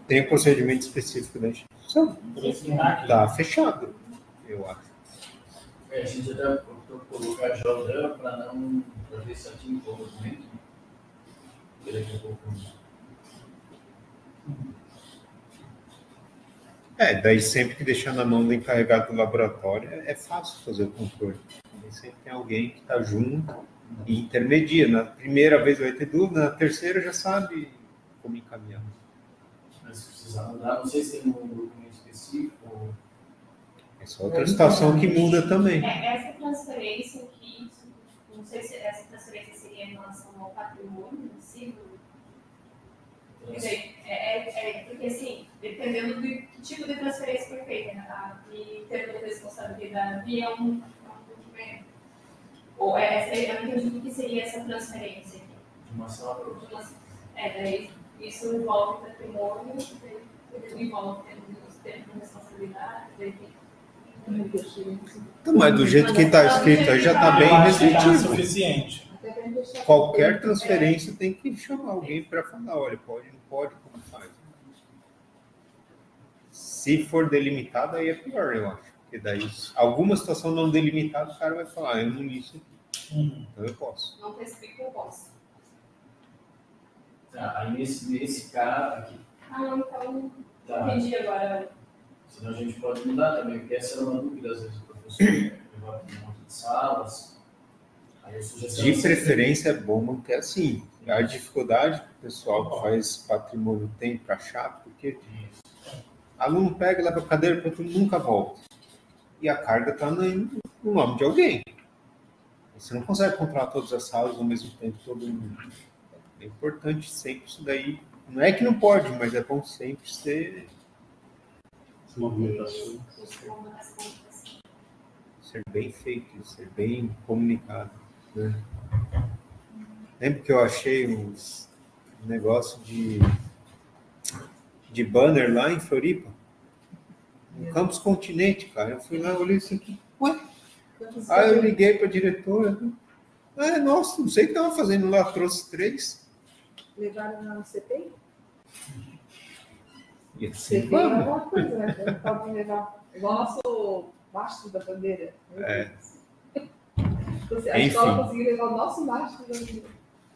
tem um procedimento específico da instituição. Está fechado, eu acho. A gente até optou por colocar Jordan para ver se atinge o movimento. Daqui a pouco. Daí sempre que deixar na mão do encarregado do laboratório, é fácil fazer o controle. Sempre tem alguém que está junto e intermedia. Na primeira vez vai ter dúvida, na terceira já sabe como encaminhar. Mas se precisar mudar, não sei se tem um documento específico. Essa é outra situação que muda também. Essa transferência aqui, não sei se essa transferência seria em relação ao patrimônio em si. Porque assim, dependendo do que tipo de transferência foi feita, e ter a responsabilidade é um documento. Ou eu não entendi o que seria essa transferência aqui. De uma sala para outra. Daí isso envolve patrimônio, envolve ter responsabilidade, Então, mas do jeito que está escrito aí já está bem restritivo. Suficiente. Qualquer transferência tem que chamar alguém para falar, olha, pode, não pode, como faz. Se for delimitado, aí é pior, eu acho. Porque daí, alguma situação não delimitada, o cara vai falar, eu não li isso aqui. Então eu posso. Não prescrito, eu posso. Tá, aí nesse caso aqui. Então, entendi agora. Senão a gente pode mudar também, porque essa era uma dúvida, às vezes, o professor levar para um monte de salas. Aí a sugestão de preferência é bom manter assim. A dificuldade que o pessoal que faz patrimônio tem para achar, porque aluno pega, leva a cadeira, para nunca volta. E a carga está no nome de alguém. Você não consegue controlar todas as salas ao mesmo tempo, todo mundo. É importante sempre isso daí. Não é que não pode, mas é bom sempre ser movimentações. Ser bem feito, ser bem comunicado. Né? Lembro que eu achei um negócio de banner lá em Floripa, no Campus Continente, cara. Eu fui lá, olhei isso aqui. Ué? Aí eu liguei para a diretora. Nossa, não sei o que estava fazendo lá, trouxe 3. Levaram lá no CPI? E Você assim, tem vamos. alguma coisa, né? Pode levar. Igual o nosso mastro da bandeira. É. A escola conseguiu levar o nosso mastro da bandeira.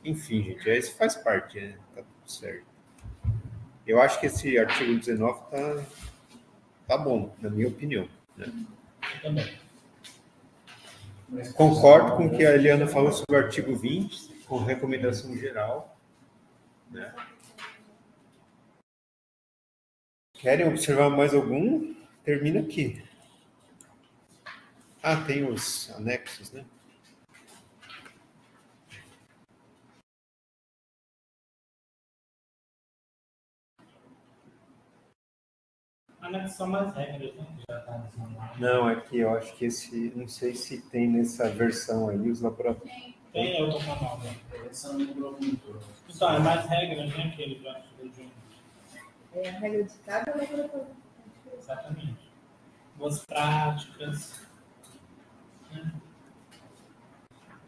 Enfim, gente, isso faz parte, né? Tá tudo certo. Eu acho que esse artigo 19 tá bom, na minha opinião. Né? Eu também. Concordo com o que a Eliana falou sobre o artigo 20, com recomendação geral. Né? Querem observar mais algum? Termina aqui. Ah, tem os anexos, né? Anexo são mais regras, né? Já tá nesse manual. Não, aqui eu acho que esse, não sei se tem nessa versão aí, os laboratórios. Tem outro manual, né? Esse não lembrou muito. Então, é mais regras, né? Que ele já estudou de um. É a regra de cada laboratório. Exatamente. Boas práticas. Né?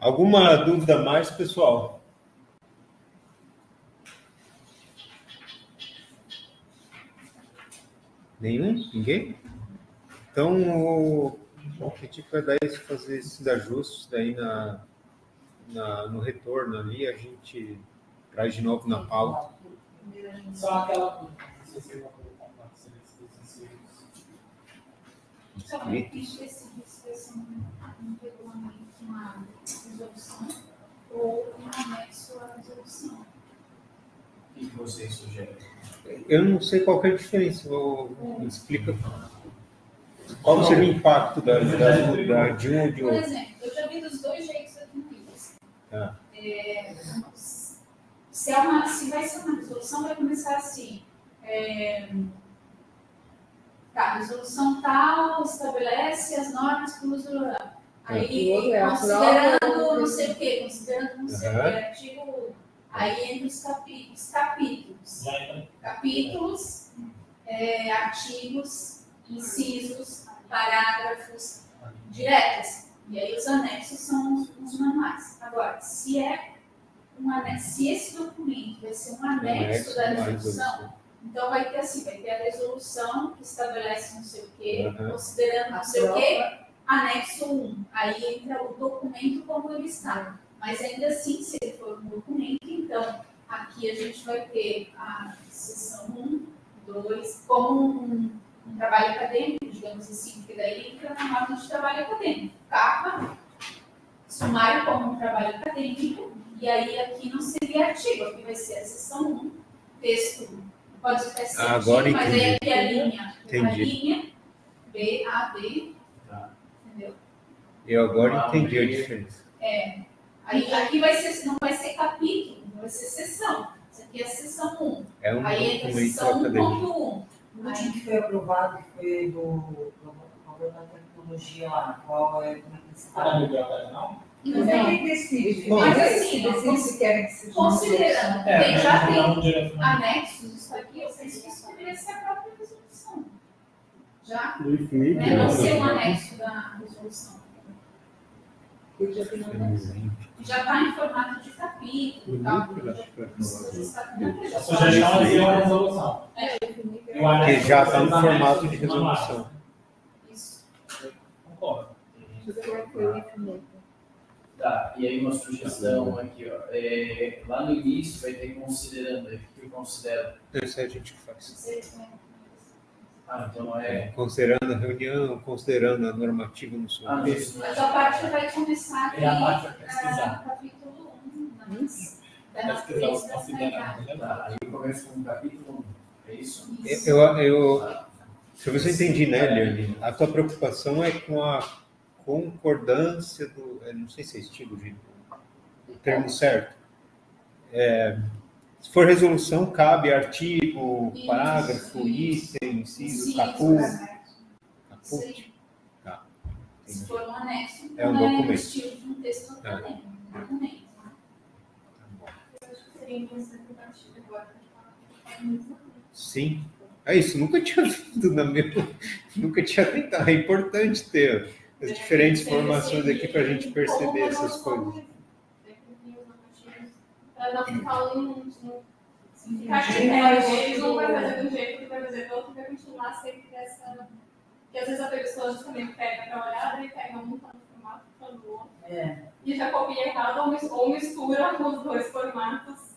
Alguma dúvida a mais, pessoal? Nenhum? Ninguém? Então, o objetivo é daí fazer esses ajustes daí no retorno ali, a gente traz de novo na pauta. Só aquela. Não sei se eu vou colocar para vocês Só que isso um regulamento, uma resolução ou um anexo à resolução. O que vocês sugerem? Eu não sei qual que é a diferença, me explica. Qual seria o impacto de um ou de Por outro? exemplo, eu já vi dos dois jeitos aqui no livro. Ah. Se vai ser uma resolução, vai começar assim. Resolução tal estabelece as normas para o uso rural. Aí, considerando não sei o quê, considerando não sei o quê, artigo. Aí entra os capítulos. Capítulos, artigos, incisos, parágrafos, diretas. E aí os anexos são os manuais. Agora, se esse documento vai ser um anexo da resolução, então vai ter assim, vai ter a resolução que estabelece não sei o quê, considerando não sei o quê, anexo 1. Aí entra o documento como ele está. Mas ainda assim, se ele for um documento, então aqui a gente vai ter a seção 1, 2, como um trabalho acadêmico, digamos assim, que daí entra na norma de trabalho acadêmico. Capa, sumário como um trabalho acadêmico, e aí aqui não seria artigo, aqui vai ser a seção 1, texto, pode ser Agora mas entendi. aí aqui a linha, Entendi. a linha, B, A, B, entendeu? Eu agora entendi a diferença. Aí aqui não vai ser capítulo, vai ser seção. Isso aqui é seção 1. É um Aí entra a documento seção acadêmico. 1.1. O último que foi aprovado, que foi do da tecnologia lá, qual é a biblioteca, não? Mas é quem decide. Mas assim, decide se querem que seja. considerando, já tem anexos, isso aqui, eu penso que isso deveria ser a própria resolução. Já? Não ser um anexo da resolução. Já está em formato de capítulo, tal. A sugestão é ser uma resolução. Que já está no formato de resolução. Isso. Concordo. Tá, e aí uma sugestão aqui, ó. Lá no início vai ter considerando, aí o que eu considero? Isso aí a gente faz. Então não é. Considerando a reunião, considerando a normativa no seu Isso não é. Essa parte vai começar aqui, a parte vai pesquisar. capítulo 1, da Pesquisar natureza os da considerados. realidade. Tá, aí começa com o capítulo 1, é isso? Se você entendi, né, Eliane? A tua preocupação é com a concordância do. Não sei se é estilo, o termo certo. Se for resolução, cabe artigo, parágrafo, item, inciso, caput. Sim. Tá. Se for um anexo, É então um é documento. o estilo de um texto acadêmico. Documento. Eu acho que seria interpretativo agora. Sim. É isso, nunca tinha visto nunca tinha tentado. É importante ter as diferentes formações aqui para a gente perceber essas coisas. Para não ficar ficar critério deles, um vai fazer de um jeito, outro vai fazer do outro, vai continuar sempre dessa. Porque às vezes a pessoa justamente pega para olhar, ele pega um, tá no formato, tá no outro. E já copia errado ou mistura os dois formatos.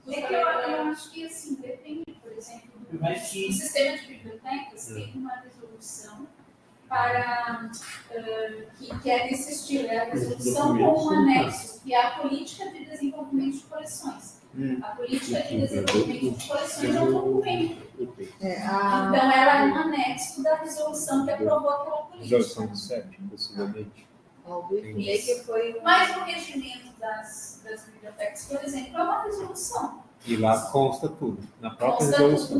É que eu acho que assim, depende, por exemplo, o sistema de bibliotecas tem uma resolução para que é desse estilo, é a resolução com um anexo, que é a política de desenvolvimento de coleções. A política de desenvolvimento de coleções é um documento. Então, ela é um anexo da resolução que aprovou aquela política. Resolução do CEP, possivelmente. Mas o regimento das bibliotecas, por exemplo, é uma resolução. E lá consta tudo, na própria resolução.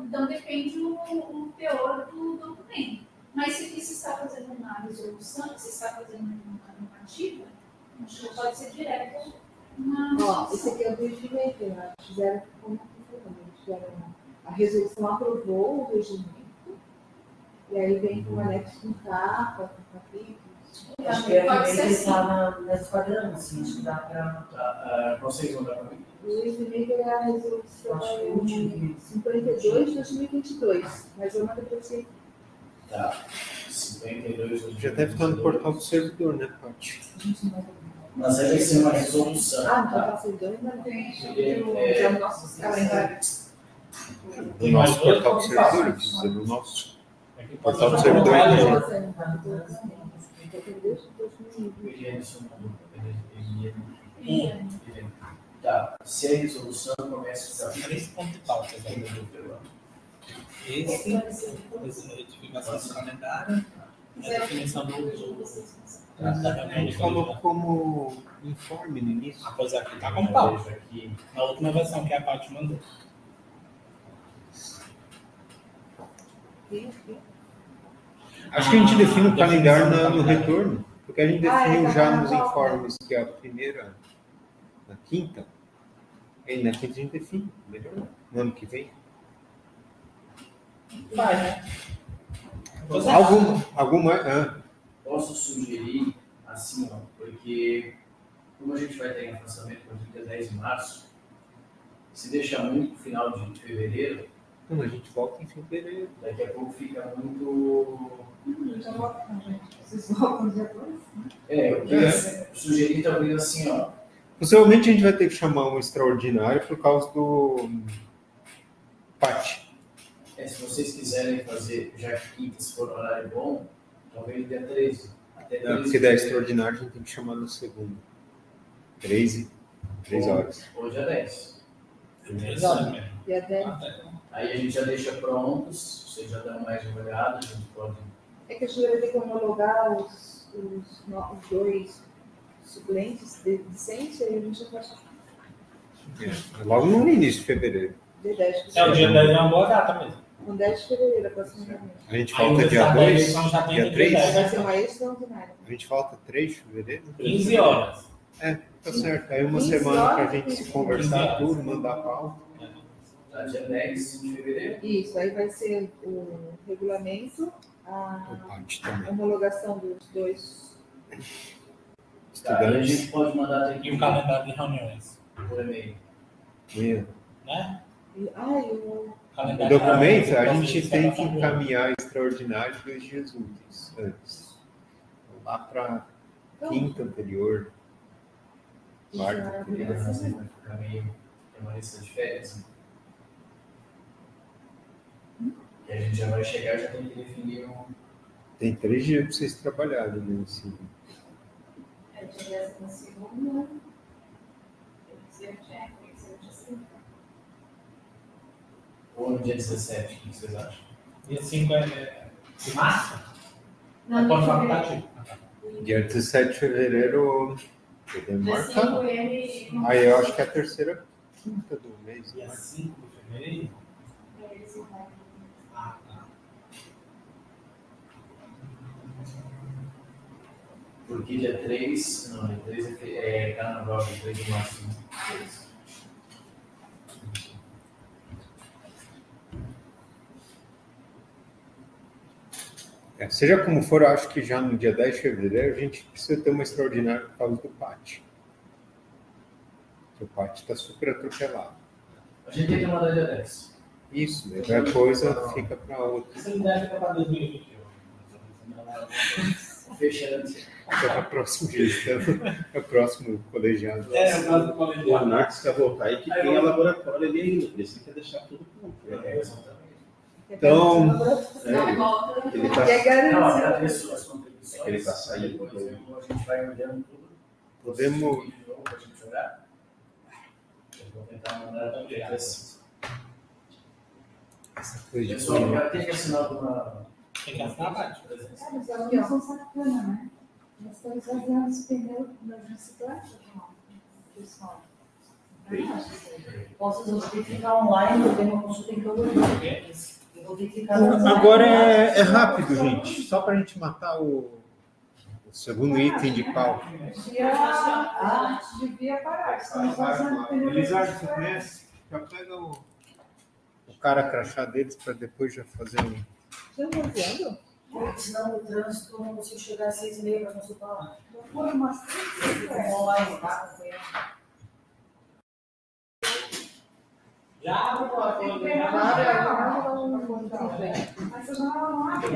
Então, depende do teor do documento. Mas se você está fazendo uma resolução, se está fazendo uma normativa, pode ser direto. Esse aqui é o regimento, né? Fizeram como a resolução aprovou o regimento, e aí vem com o anexo com capa, com capítulos. Acho que ele está nesse padrão, assim, acho que dá para. Consegue mandar para mim? O regimento é a resolução 52 de 2022, mas eu mando para você. Tá, 52. Já deve estar no portal do servidor, né, Paty? Mas deve ser uma resolução. No portal do servidor ainda não. É o nosso calendário. Do nosso portal do servidor, eu quis dizer, do nosso portal do servidor ainda. Tá, se a resolução começa a ficar 3 pontos de pauta. Esse, a edificação do calendário, a definição do uso. A gente falou como informe no início. Pois aqui está com pauta. Na última versão que a Paty mandou. Acho que a gente define o calendário no retorno, porque a gente definiu já nos informes que é a primeira, na quinta. E na quinta a gente define, melhor, no ano que vem. Vai, né? Alguma. Posso sugerir assim, ó, porque como a gente vai ter afastamento para dia 10 de março, se deixar muito para o final de fevereiro, Não, a gente volta em fevereiro. Daqui a pouco fica muito. Já volta, gente. Vocês voltam depois? Eu queria sugerir talvez assim, ó. Possivelmente a gente vai ter que chamar um extraordinário por causa do PAT. Se vocês quiserem fazer, já que quinta, se for um horário bom, talvez dia 13. Até 13 porque da extraordinário a gente tem que chamar no segundo. 13 horas. Ou dia 10. Dia 10. Aí a gente já deixa prontos, vocês já dão mais uma olhada, a gente pode. É que a gente vai ter que homologar os dois suplentes de ciência e a gente já faz. Logo no início de fevereiro. Dia 10. O dia 10 é uma boa data mesmo. No 10 de fevereiro, aproximadamente. A gente falta dia 2, dia 3. Vai ser uma extraordinária. A gente falta 3 de fevereiro. 15 horas. Tá certo. Aí uma semana para a gente se conversar tudo, mandar a pauta. Dia 10 de fevereiro? Isso, aí vai ser o regulamento, a homologação dos dois estudantes. A gente pode mandar aqui um calendário de reuniões por e-mail. Né? O documento, a gente tem que encaminhar extraordinário 2 dias úteis antes. Lá para quinta anterior. Quarta anterior. Vai ficar meio uma lista de férias. E a gente já vai chegar, já tem que definir um. Tem 3 dias para vocês trabalharem, né? Assim. Dia na segunda. Tem que ser Ou no dia 17, o que vocês acham? Dia 5 é de março? Não, pode facultativo. Dia 17 de fevereiro, podemos marcar. Aí eu acho que é a terceira quinta do mês. Dia 5 de fevereiro? Porque dia 3, não, dia 3 é carnaval, dia 3 de março. Seja como for, eu acho que já no dia 10 de fevereiro a gente precisa ter uma extraordinária por causa do PAT. O PAT está super atropelado. A gente tem que mandar dia 10. Isso, a coisa fica para outra. Você não deve ficar para 2021. Fechando. Fica para a próxima gestão, para o próximo colegiado. O caso do O colegiado. Anax quer voltar e que tenha laboratório ali ainda, por isso que quer deixar tudo pronto. Então, Ele tá, Não, agradeço as contribuições. ele tá saindo. Depois a gente vai olhando tudo. podemos. De novo para a gente jogar. Eu vou tentar mandar também. Essa coisa de Pessoal, já tem que assinar alguma. Tem que assinar a parte. Mas elas não são sacanas, né? Nós estamos fazendo os pneus nas bicicletas, pessoal. Posso ter que ficar online, eu tenho uma consulta em todo dia. Eu vou ter que ficar online. Agora é rápido, gente. Só para a gente matar o segundo item de pauta. Devia parar. Estamos fazendo pneu. Elisardo, você conhece? Já pega o cara crachá deles para depois já fazer um. Você não está vendo? Senão o trânsito eu não consigo chegar às 6h30 para consultar lá. Foi umas 3 Online, tá? Já abre a Mas eu não acho.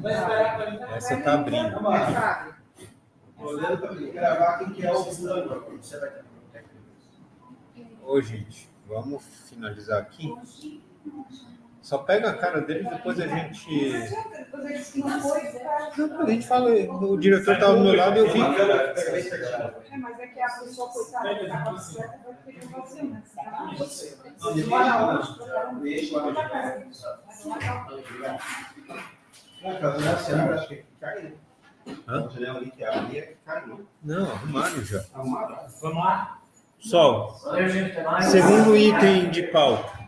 Vai esperar para ele. Essa tá abrindo. Olhando para gravar quem que é o fulano. Você vai ter. Ô, gente, vamos finalizar aqui. Só pega a cara deles, depois a gente. Depois ele disse que não foi. Não, a gente fala, o diretor estava do meu lado e eu vi. Mas é que a pessoa, coitada, que está com a bicicleta, vai querer vacina. Na casa da senhora, acho que cai, né? Hã? A janela ali que abre é cai, não. Não, arrumaram já. Arrumaram? Vamos lá. Sol, Valeu, gente. Até mais. segundo item de pauta.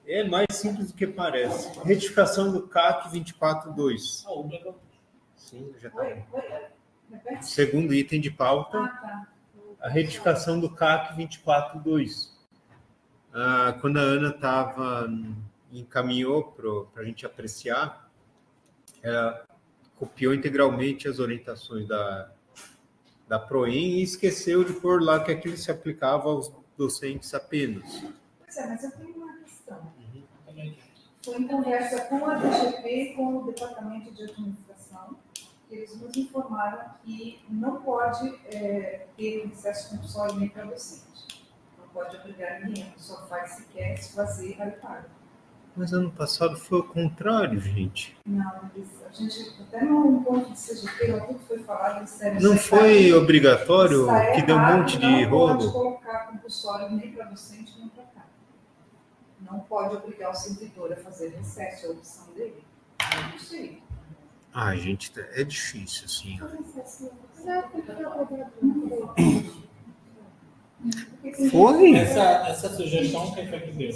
É mais simples do que parece. Retificação do CAC 242. Sim, já está. Segundo item de pauta. A retificação do CAC 242. Quando a Ana encaminhou para a gente apreciar, ela copiou integralmente as orientações da PROEM e esqueceu de pôr lá que aquilo se aplicava aos docentes apenas. Pois é, mas eu tenho uma questão. Foi em conversa com a DGP e com o Departamento de Administração, que eles nos informaram que não pode ter acesso compulsório nem para docente. Não pode obrigar ninguém, só faz se quer se fazer a paga. Mas ano passado foi o contrário, gente. Não, a gente, até no ponto de CGP, tudo foi falado, eles disseram... Não foi obrigatório, que deu um monte de rolo? Não pode colocar compulsório nem para docente, nem para cá. Não pode obrigar o servidor a fazer recesso, é a opção dele. Eu não sei. Gente, é difícil, assim. Foi? Essa sugestão quem foi que deu?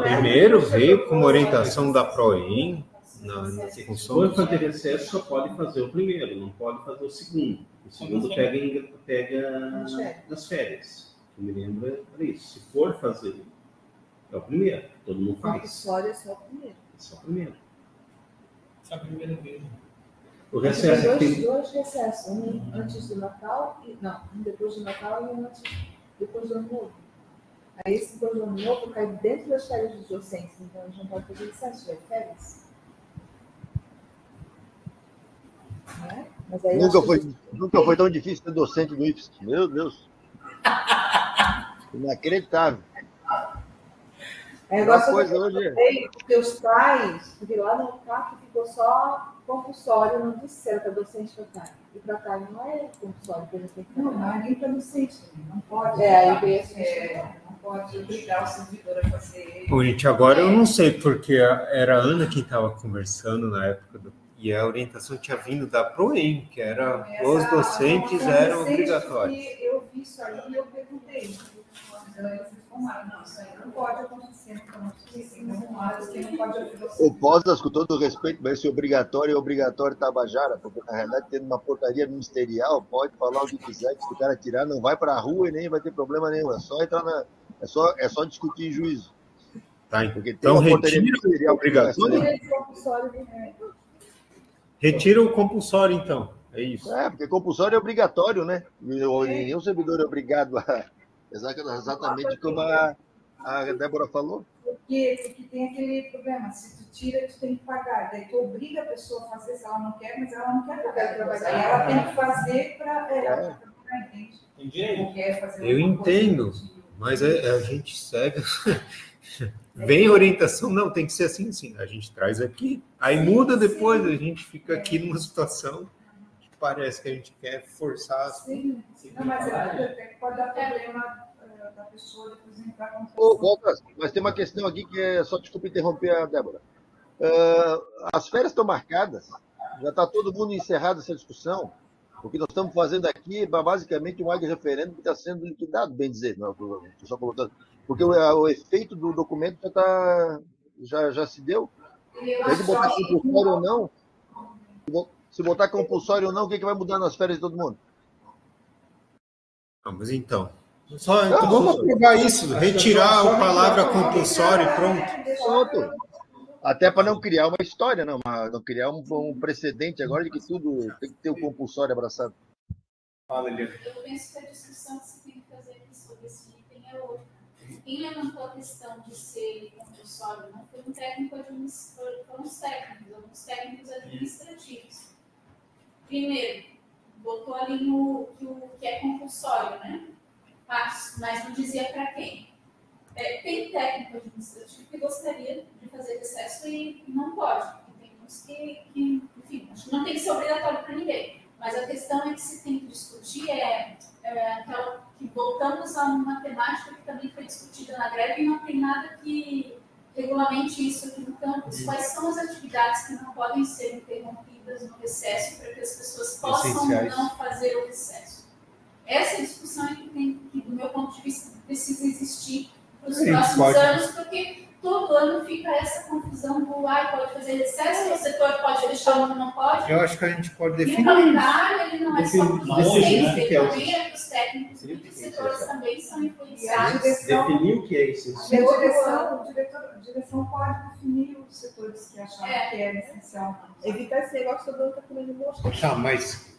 Primeiro veio com uma orientação da PROEM, Se for fazer recesso, só pode fazer o primeiro, não pode fazer o segundo. O segundo pega nas férias. Eu me lembro era isso. Se for fazer, é o primeiro. Todo mundo faz. Compulsório é só o primeiro. É só o primeiro. Essa é a primeira vez. O recesso Tem dois recessos, um antes do Natal, um depois do Natal e um depois do Ano Novo. Aí esse depois do Ano Novo cai dentro das férias dos docentes, então a gente não pode fazer recesso, já é férias. Né? Mas aí Nunca foi tão difícil ser docente do IFSC. Meu Deus. Inacreditável. É Uma coisa hoje. Porque os pais, porque lá no CAC ficou só compulsório, não disse se era para docente para CAC. E para CAC não é compulsório, porque a gente tem que não é nem para docente, não pode. Aí veio não pode obrigar o servidor a fazer. Bom, gente, agora eu não sei, porque era a Ana quem estava conversando na época e a orientação tinha vindo da PROEM, que era os docentes eram obrigatórios. Eu vi isso aí e eu perguntei. Eles informaram, não, isso aí não pode acontecer, O Posas, com todo o respeito, vai ser obrigatório Tabajara, porque na realidade, tendo uma portaria ministerial, pode falar o que quiser, que se o cara tirar, não vai para a rua e nem vai ter problema nenhum. É só entrar é só discutir em juízo. Tá, porque então retira o obrigatório. Retira o compulsório, então. É isso. Porque compulsório é obrigatório, né? Nenhum servidor é obrigado a. Exatamente como a Débora falou? Porque tem aquele problema, se tu tira, tu tem que pagar. Daí tu obriga a pessoa a fazer, se ela não quer, mas ela não quer trabalhar. Aí ela tem que fazer para... Não quer fazer. Eu entendo, mas a gente segue... Vem orientação, não, tem que ser assim, sim. A gente traz aqui, aí muda depois, a gente fica aqui numa situação que parece que a gente quer forçar. Sim, não, mas pode dar problema da pessoa depois entrar com Walter, mas tem uma questão aqui que é, só desculpa interromper a Débora. As férias estão marcadas, já está todo mundo encerrado essa discussão. O que nós estamos fazendo aqui é basicamente um referendo que está sendo liquidado, bem dizer, não, só colocando. Porque o efeito do documento já se deu. Se botar compulsório ou não, se botar compulsório ou não, o que vai mudar nas férias de todo mundo? Não, mas então vamos aprovar isso, retirar a palavra compulsório e pronto. Até para não criar uma história, não criar um precedente agora de que tudo tem que ter o compulsório abraçado. Fala, Eliane. Eu penso que a discussão que se tem que fazer aqui sobre esse item é outra. Quem levantou a questão de ser compulsório não foi um técnico administrativo, foram os técnicos, alguns técnicos administrativos. Primeiro, botou ali que é compulsório, né? Mas não dizia para quem. Tem técnico administrativo que gostaria de fazer recesso e não pode. Tem uns que enfim, acho que não tem que ser obrigatório para ninguém. Mas a questão é que se tem que discutir aquela que voltamos a uma temática que também foi discutida na greve e não tem nada que regulamente isso aqui no campus. Quais são as atividades que não podem ser interrompidas no recesso para que as pessoas possam não fazer o recesso? Essa discussão é que, do meu ponto de vista, precisa existir nos próximos anos, porque todo ano fica essa confusão do pode fazer recesso, o setor pode deixar ou não pode. Eu acho que a gente pode definir. E o calendário, ele não é só para os docentes, ele também é para os técnicos, e os setores também são influenciados. Definir o que é essencial. A direção pode definir os setores que acharam que é essencial. Evitar esse negócio todo mundo está comendo mosca. Tá, mas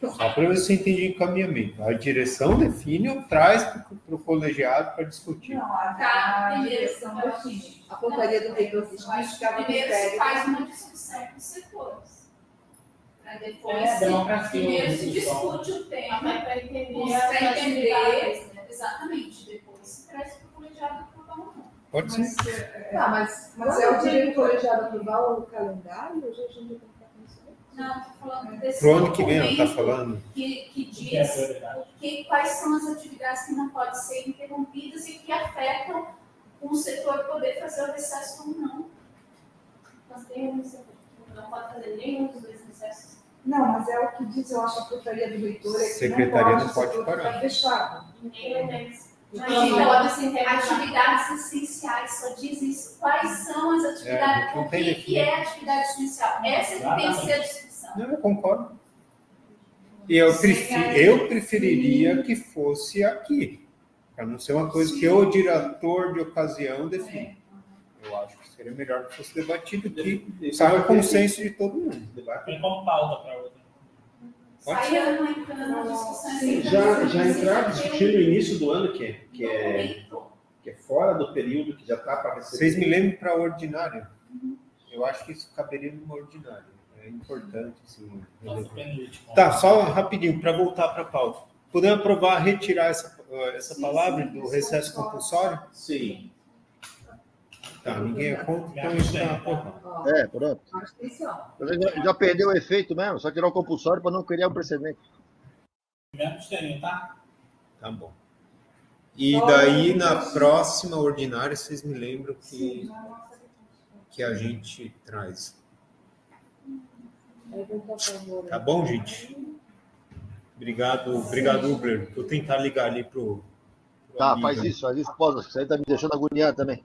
só para você entender o encaminhamento. A direção define ou traz para o colegiado para discutir. Não, a direção define. A portaria do reitor diz que primeiro se faz uma discussão com os setores. Depois, primeiro se discute o tema para entender, exatamente. Depois se traz para o colegiado aprovar ou não. Pode ser. Mas é o direito colegiado aprovar o calendário? Eu já tinha. Não, estou falando desse pro ano que vem, ela está falando. Que diz quais são as atividades que não podem ser interrompidas e que afetam o setor poder fazer o recesso ou não. Nós temos, não pode fazer nenhum dos dois recessos. Não, mas é o que diz, eu acho, a portaria do reitor. É que secretaria não pode parar. Está fechado. Atividades essenciais, só diz isso. Quais são as atividades? O que é atividade essencial? Essa que tem que ser a discussão. Não, eu concordo. Eu preferiria que fosse aqui, para não ser uma coisa que o diretor de ocasião define. Eu acho que seria melhor que fosse debatido aqui, sabe o consenso de todo mundo. Tem como pauta para outra. Já entraram discutindo no início do ano, que é fora do período que já está para receber. Vocês me lembram para ordinário? Eu acho que isso caberia numa ordinária. É importante, assim. Tá, só rapidinho, para voltar para a pauta. Podemos aprovar retirar essa palavra do recesso compulsório? Sim. Tá, ninguém é contra, então isso está aprovado. Pronto. Já perdeu o efeito mesmo, só tirar o compulsório para não criar um precedente. Tá bom. E daí, na próxima ordinária, vocês me lembram que a gente traz. Tá bom, gente? Obrigado, Uber. Vou tentar ligar ali pro Tá, amigo. Faz isso, pode. Isso aí tá me deixando agoniado também.